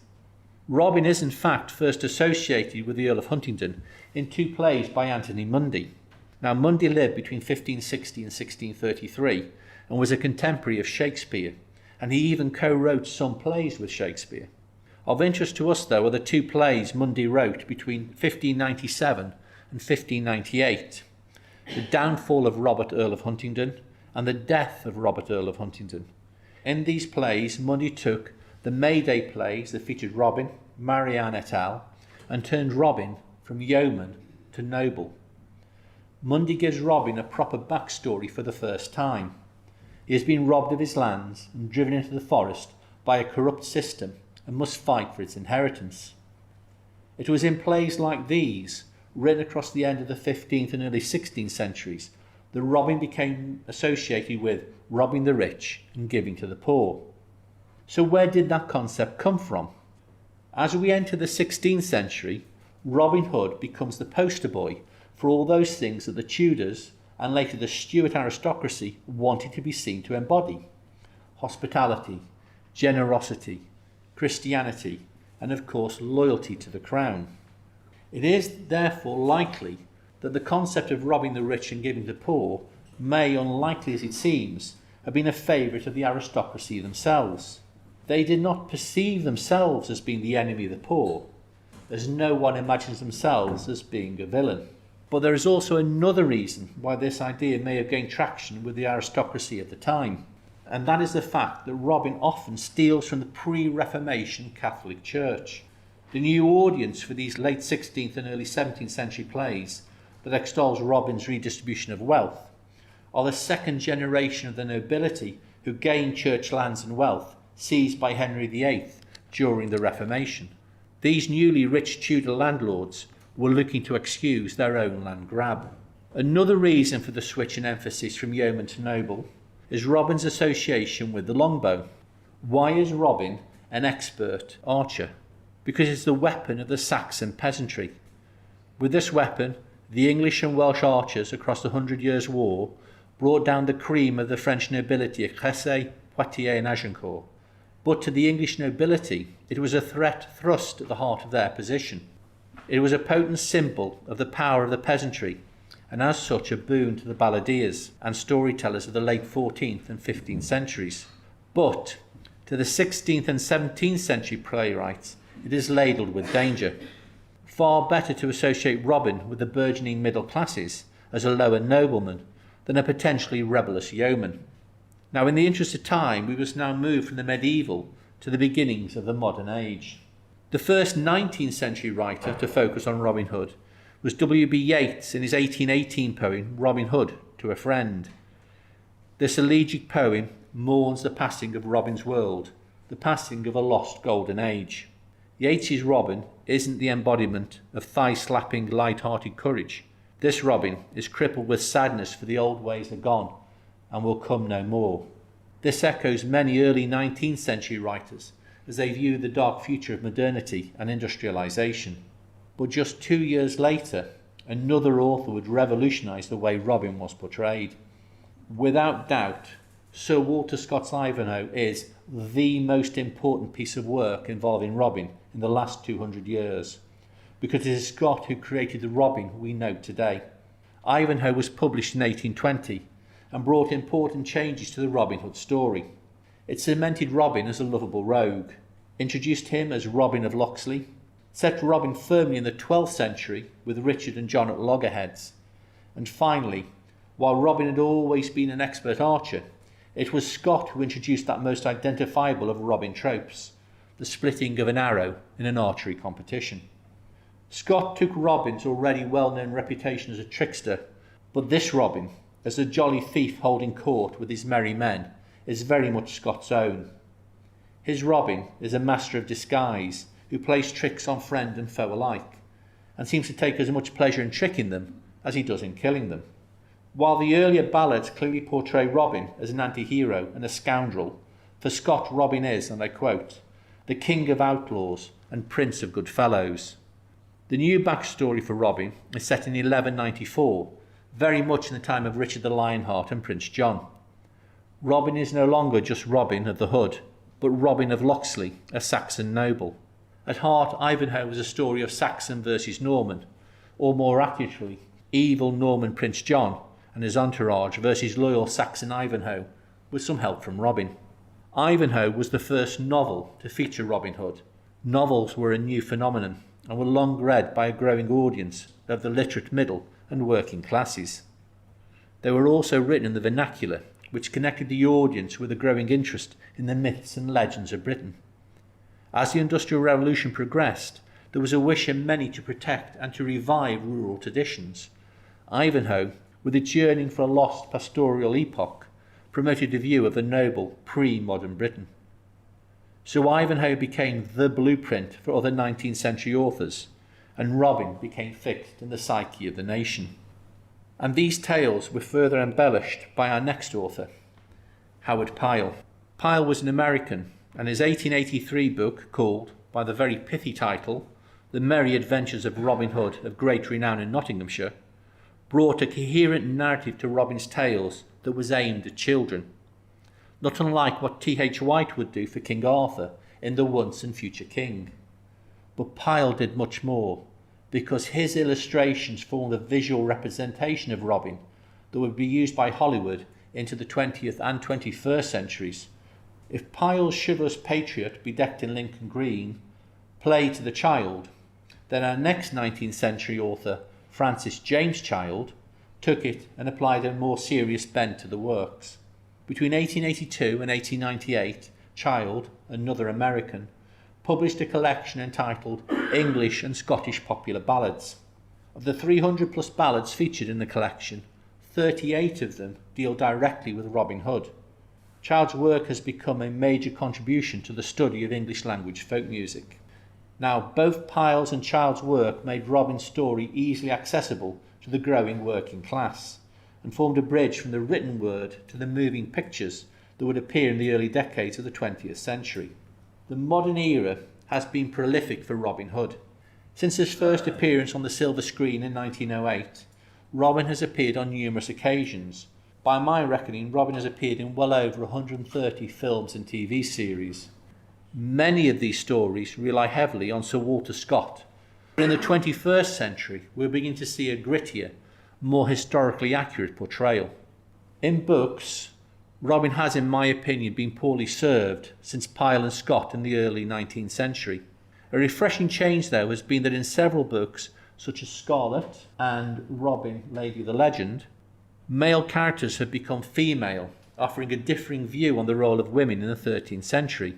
Robin is in fact first associated with the Earl of Huntingdon in two plays by Anthony Munday. Now Munday lived between 1560 and 1633 and was a contemporary of Shakespeare, and he even co-wrote some plays with Shakespeare. Of interest to us, though, are the two plays Munday wrote between 1597 and 1598, The Downfall of Robert Earl of Huntingdon and The Death of Robert Earl of Huntingdon. In these plays, Munday took the May Day plays that featured Robin, Marianne et al., and turned Robin from yeoman to noble. Munday gives Robin a proper backstory for the first time. He has been robbed of his lands and driven into the forest by a corrupt system and must fight for its inheritance. It was in plays like these, written across the end of the 15th and early 16th centuries, that Robin became associated with robbing the rich and giving to the poor. So where did that concept come from? As we enter the 16th century, Robin Hood becomes the poster boy for all those things that the Tudors and later the Stuart aristocracy wanted to be seen to embody: hospitality, generosity, Christianity, and of course loyalty to the crown. It is therefore likely that the concept of robbing the rich and giving to the poor may, unlikely as it seems, have been a favourite of the aristocracy themselves. They did not perceive themselves as being the enemy of the poor, as no one imagines themselves as being a villain. But there is also another reason why this idea may have gained traction with the aristocracy of the time, and that is the fact that Robin often steals from the pre-Reformation Catholic Church. The new audience for these late 16th and early 17th century plays that extols Robin's redistribution of wealth are the second generation of the nobility who gained church lands and wealth seized by Henry VIII during the Reformation. These newly rich Tudor landlords were looking to excuse their own land grab. Another reason for the switch in emphasis from yeoman to noble is Robin's association with the longbow. Why is Robin an expert archer? Because it's the weapon of the Saxon peasantry. With this weapon, the English and Welsh archers across the 100 Years' War brought down the cream of the French nobility at Cressy, Poitiers and Agincourt. But to the English nobility, it was a threat thrust at the heart of their position. It was a potent symbol of the power of the peasantry, and as such a boon to the balladeers and storytellers of the late 14th and 15th centuries. But to the 16th and 17th century playwrights, it is ladled with danger. Far better to associate Robin with the burgeoning middle classes as a lower nobleman than a potentially rebellious yeoman. Now, in the interest of time, we must now move from the medieval to the beginnings of the modern age. The first 19th century writer to focus on Robin Hood was W.B. Yeats in his 1818 poem Robin Hood to a Friend. This elegiac poem mourns the passing of Robin's world, the passing of a lost golden age. Yeats's Robin isn't the embodiment of thigh-slapping, light-hearted courage. This Robin is crippled with sadness for the old ways are gone and will come no more. This echoes many early 19th century writers as they view the dark future of modernity and industrialisation. But just 2 years later, another author would revolutionise the way Robin was portrayed. Without doubt, Sir Walter Scott's Ivanhoe is the most important piece of work involving Robin in the last 200 years, because it is Scott who created the Robin we know today. Ivanhoe was published in 1820 and brought important changes to the Robin Hood story. It cemented Robin as a lovable rogue, introduced him as Robin of Locksley, set Robin firmly in the 12th century with Richard and John at loggerheads, and finally, while Robin had always been an expert archer, it was Scott who introduced that most identifiable of Robin tropes, the splitting of an arrow in an archery competition. Scott took Robin's already well-known reputation as a trickster, but this Robin, as a jolly thief holding court with his merry men, is very much Scott's own. His Robin is a master of disguise who plays tricks on friend and foe alike, and seems to take as much pleasure in tricking them as he does in killing them. While the earlier ballads clearly portray Robin as an anti-hero and a scoundrel, for Scott Robin is, and I quote, the king of outlaws and prince of good fellows. The new backstory for Robin is set in 1194, very much in the time of Richard the Lionheart and Prince John. Robin is no longer just Robin of the Hood, but Robin of Locksley, a Saxon noble. At heart, Ivanhoe was a story of Saxon versus Norman, or more accurately, evil Norman Prince John and his entourage versus loyal Saxon Ivanhoe, with some help from Robin. Ivanhoe was the first novel to feature Robin Hood. Novels were a new phenomenon and were long read by a growing audience of the literate middle and working classes. They were also written in the vernacular, which connected the audience with a growing interest in the myths and legends of Britain. As the Industrial Revolution progressed, there was a wish in many to protect and to revive rural traditions. Ivanhoe, with its yearning for a lost pastoral epoch, promoted a view of a noble pre-modern Britain. So Ivanhoe became the blueprint for other 19th century authors, and Robin became fixed in the psyche of the nation. And these tales were further embellished by our next author, Howard Pyle. Pyle was an American, and his 1883 book, called, by the very pithy title, The Merry Adventures of Robin Hood of Great Renown in Nottinghamshire, brought a coherent narrative to Robin's tales that was aimed at children, not unlike what T.H. White would do for King Arthur in The Once and Future King. But Pyle did much more, because his illustrations formed a visual representation of Robin that would be used by Hollywood into the 20th and 21st centuries. If Pyle's chivalrous patriot bedecked in Lincoln green played to the child, then our next 19th century author, Francis James Child, took it and applied a more serious bent to the works. Between 1882 and 1898, Child, another American, published a collection entitled English and Scottish Popular Ballads. Of the 300 plus ballads featured in the collection, 38 of them deal directly with Robin Hood. Child's work has become a major contribution to the study of English language folk music. Now, both Pyle's and Child's work made Robin's story easily accessible to the growing working class, and formed a bridge from the written word to the moving pictures that would appear in the early decades of the 20th century. The modern era has been prolific for Robin Hood. Since his first appearance on the silver screen in 1908, Robin has appeared on numerous occasions. By my reckoning, Robin has appeared in well over 130 films and TV series. Many of these stories rely heavily on Sir Walter Scott. In the 21st century, we're beginning to see a grittier, more historically accurate portrayal. In books, Robin has, in my opinion, been poorly served since Pyle and Scott in the early 19th century. A refreshing change, though, has been that in several books, such as Scarlet and Robin, Lady of the Legend, male characters have become female, offering a differing view on the role of women in the 13th century.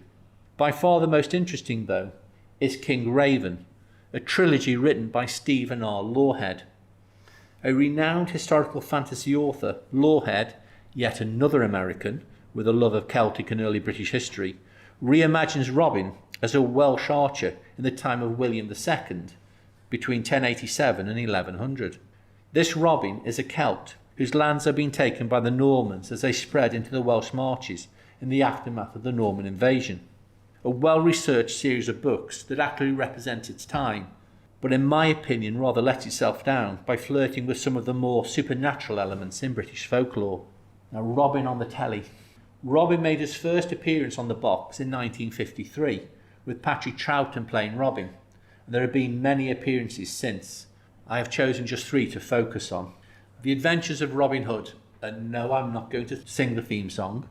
By far the most interesting, though, is King Raven, a trilogy written by Stephen R. Lorehead. A renowned historical fantasy author, Lorehead, yet another American with a love of Celtic and early British history, reimagines Robin as a Welsh archer in the time of William II, between 1087 and 1100. This Robin is a Celt whose lands are being taken by the Normans as they spread into the Welsh marches in the aftermath of the Norman invasion. A well-researched series of books that accurately represents its time. but in my opinion rather lets itself down by flirting with some of the more supernatural elements in British folklore. Now, Robin on the telly. Robin made his first appearance on the box in 1953, with Patrick Troughton playing Robin, and there have been many appearances since. I have chosen just 3 to focus on. The Adventures of Robin Hood, and no, I'm not going to sing the theme song,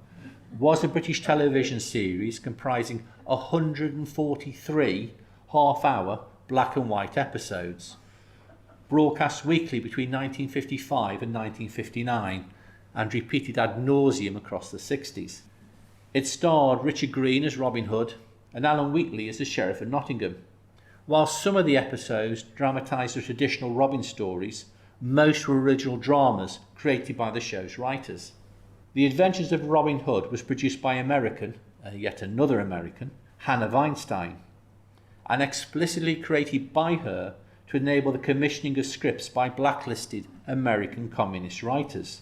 was a British television series comprising 143 half-hour black and white episodes, broadcast weekly between 1955 and 1959, and repeated ad nauseum across the 60s. It starred Richard Green as Robin Hood and Alan Wheatley as the Sheriff of Nottingham. While some of the episodes dramatised the traditional Robin stories, most were original dramas created by the show's writers. The Adventures of Robin Hood was produced by yet another American, Hannah Weinstein, and explicitly created by her to enable the commissioning of scripts by blacklisted American communist writers.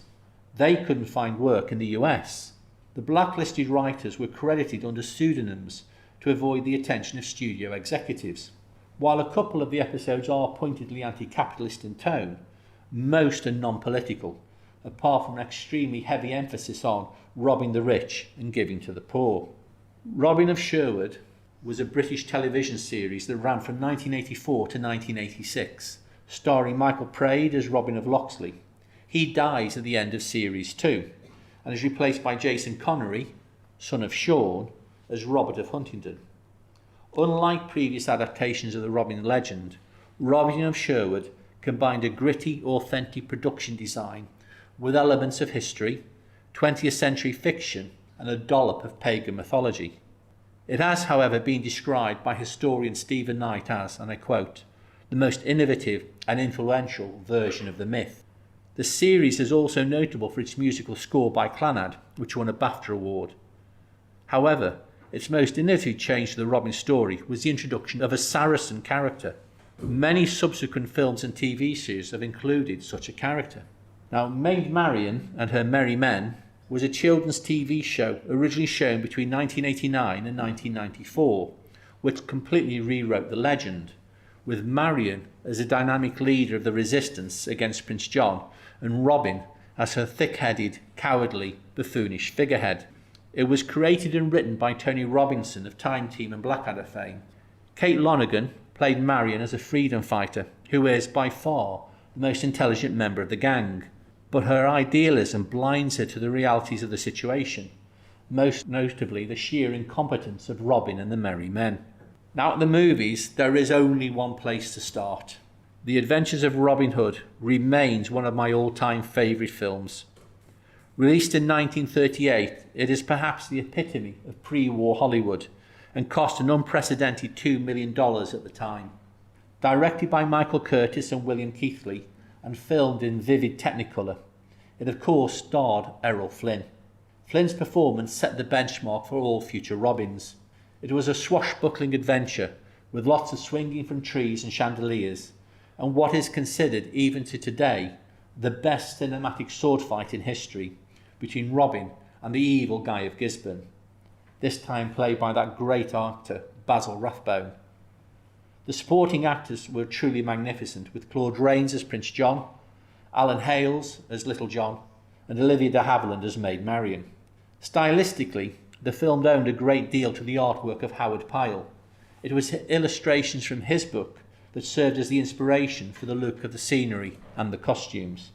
They couldn't find work in the US. The blacklisted writers were credited under pseudonyms to avoid the attention of studio executives. While a couple of the episodes are pointedly anti-capitalist in tone, most are non-political, apart from an extremely heavy emphasis on robbing the rich and giving to the poor. Robin of Sherwood was a British television series that ran from 1984 to 1986, starring Michael Praed as Robin of Locksley. He dies at the end of Series 2 and is replaced by Jason Connery, son of Sean, as Robert of Huntingdon. Unlike previous adaptations of the Robin legend, Robin of Sherwood combined a gritty, authentic production design with elements of history, 20th century fiction, and a dollop of pagan mythology. It has, however, been described by historian Stephen Knight as, and I quote, the most innovative and influential version of the myth. The series is also notable for its musical score by Clannad, which won a BAFTA award. However, its most innovative change to the Robin story was the introduction of a Saracen character. Many subsequent films and TV series have included such a character. Now, Maid Marian and Her Merry Men was a children's TV show originally shown between 1989 and 1994, which completely rewrote the legend, with Marian as a dynamic leader of the resistance against Prince John and Robin as her thick-headed, cowardly, buffoonish figurehead. It was created and written by Tony Robinson of Time Team and Blackadder fame. Kate Lonergan played Marian as a freedom fighter who is by far the most intelligent member of the gang, but her idealism blinds her to the realities of the situation, most notably the sheer incompetence of Robin and the Merry Men. Now, at the movies, there is only one place to start. The Adventures of Robin Hood remains one of my all-time favourite films. Released in 1938, it is perhaps the epitome of pre-war Hollywood and cost an unprecedented $2 million at the time. Directed by Michael Curtis and William Keighley and filmed in vivid Technicolor, it of course starred Errol Flynn. Flynn's performance set the benchmark for all future Robins. It was a swashbuckling adventure with lots of swinging from trees and chandeliers, and what is considered, even to today, the best cinematic sword fight in history between Robin and the evil Guy of Gisborne, this time played by that great actor Basil Rathbone. The supporting actors were truly magnificent, with Claude Rains as Prince John, Alan Hales as Little John, and Olivia de Havilland as Maid Marian. Stylistically, the film owed a great deal to the artwork of Howard Pyle. It was illustrations from his book that served as the inspiration for the look of the scenery and the costumes.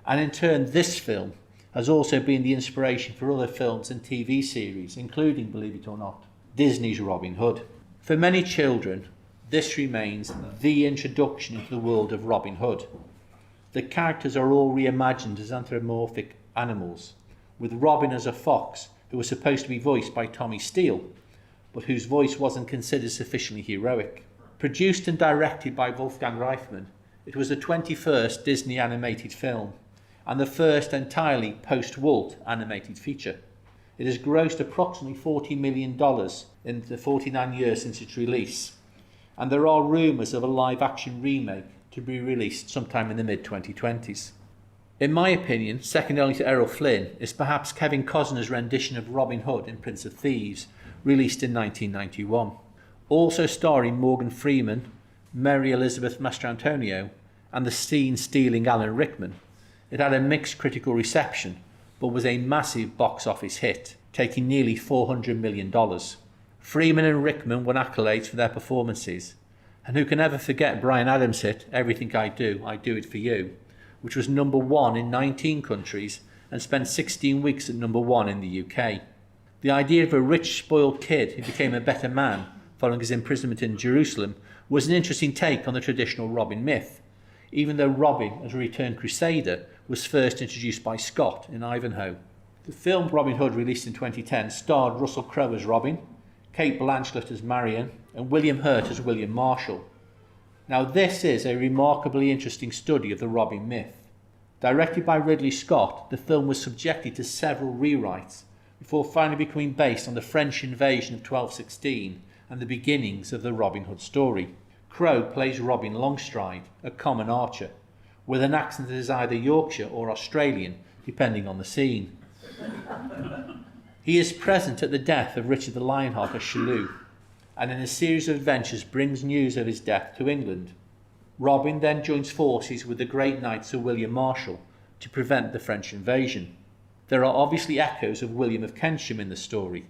And in turn, this film has also been the inspiration for other films and TV series, including, believe it or not, Disney's Robin Hood. For many children, this remains the introduction into the world of Robin Hood. The characters are all reimagined as anthropomorphic animals, with Robin as a fox who was supposed to be voiced by Tommy Steele, but whose voice wasn't considered sufficiently heroic. Produced and directed by Wolfgang Reifman, it was the 21st Disney animated film and the first entirely post-Walt animated feature. It has grossed approximately $40 million in the 49 years since its release, and there are rumours of a live-action remake to be released sometime in the mid-2020s. In my opinion, second only to Errol Flynn is perhaps Kevin Costner's rendition of Robin Hood in Prince of Thieves, released in 1991. Also starring Morgan Freeman, Mary Elizabeth Mastrantonio, and the scene-stealing Alan Rickman, it had a mixed critical reception, but was a massive box office hit, taking nearly $400 million. Freeman and Rickman won accolades for their performances, and who can ever forget Bryan Adams' hit Everything I Do It For You, which was number 1 in 19 countries and spent 16 weeks at number 1 in the UK. The idea of a rich, spoiled kid who became a better man following his imprisonment in Jerusalem was an interesting take on the traditional Robin myth, even though Robin, as a returned crusader, was first introduced by Scott in Ivanhoe. The film Robin Hood, released in 2010, starred Russell Crowe as Robin, Kate Blanchett as Marion, and William Hurt as William Marshall. Now this is a remarkably interesting study of the Robin myth. Directed by Ridley Scott, the film was subjected to several rewrites before finally becoming based on the French invasion of 1216 and the beginnings of the Robin Hood story. Crowe plays Robin Longstride, a common archer, with an accent that is either Yorkshire or Australian, depending on the scene. He is present at the death of Richard the Lionheart at Chaluz, and in a series of adventures brings news of his death to England. Robin then joins forces with the great knight Sir William Marshall to prevent the French invasion. There are obviously echoes of William of Kensham in the story,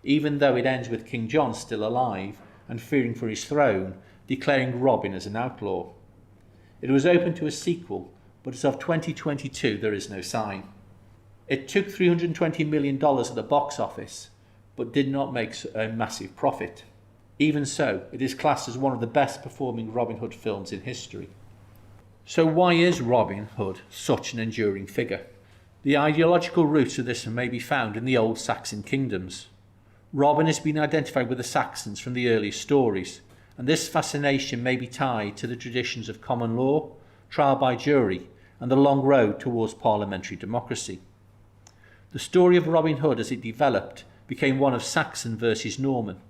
even though it ends with King John still alive and fearing for his throne, declaring Robin as an outlaw. It was open to a sequel, but as of 2022 there is no sign. It took $320 million at the box office, but did not make a massive profit. Even so, it is classed as one of the best performing Robin Hood films in history. So why is Robin Hood such an enduring figure? The ideological roots of this may be found in the old Saxon kingdoms. Robin has been identified with the Saxons from the earliest stories, and this fascination may be tied to the traditions of common law, trial by jury, and the long road towards parliamentary democracy. The story of Robin Hood as it developed became one of Saxon versus Norman,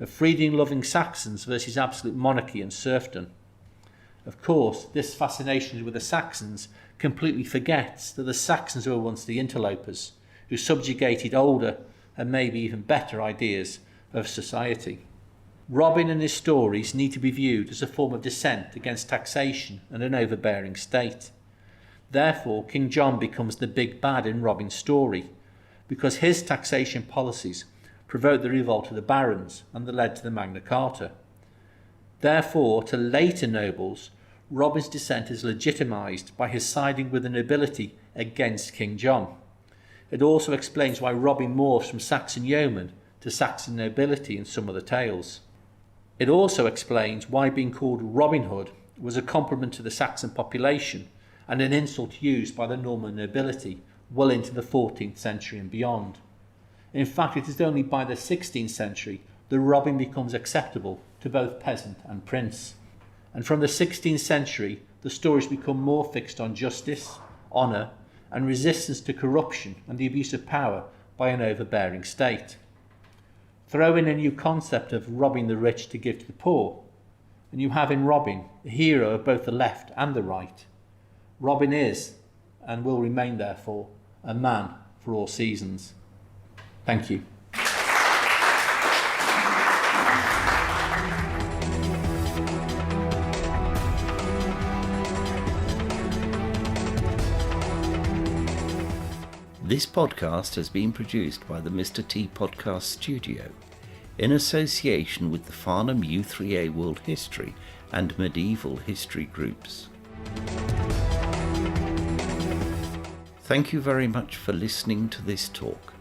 of freedom-loving Saxons versus absolute monarchy and serfdom. Of course, this fascination with the Saxons completely forgets that the Saxons were once the interlopers, who subjugated older and maybe even better ideas of society. Robin and his stories need to be viewed as a form of dissent against taxation and an overbearing state. Therefore, King John becomes the big bad in Robin's story, because his taxation policies provoked the revolt of the barons and that led to the Magna Carta. Therefore, to later nobles, Robin's descent is legitimised by his siding with the nobility against King John. It also explains why Robin morphs from Saxon yeoman to Saxon nobility in some of the tales. It also explains why being called Robin Hood was a compliment to the Saxon population and an insult used by the Norman nobility well into the 14th century and beyond. In fact, it is only by the 16th century that Robin becomes acceptable to both peasant and prince. And from the 16th century, the stories become more fixed on justice, honour, and resistance to corruption and the abuse of power by an overbearing state. Throw in a new concept of robbing the rich to give to the poor, and you have in Robin a hero of both the left and the right. Robin is, and will remain therefore, a man for all seasons. Thank you. This podcast has been produced by the Mr. T Podcast Studio in association with the Farnham U3A World History and Medieval History groups. Thank you very much for listening to this talk.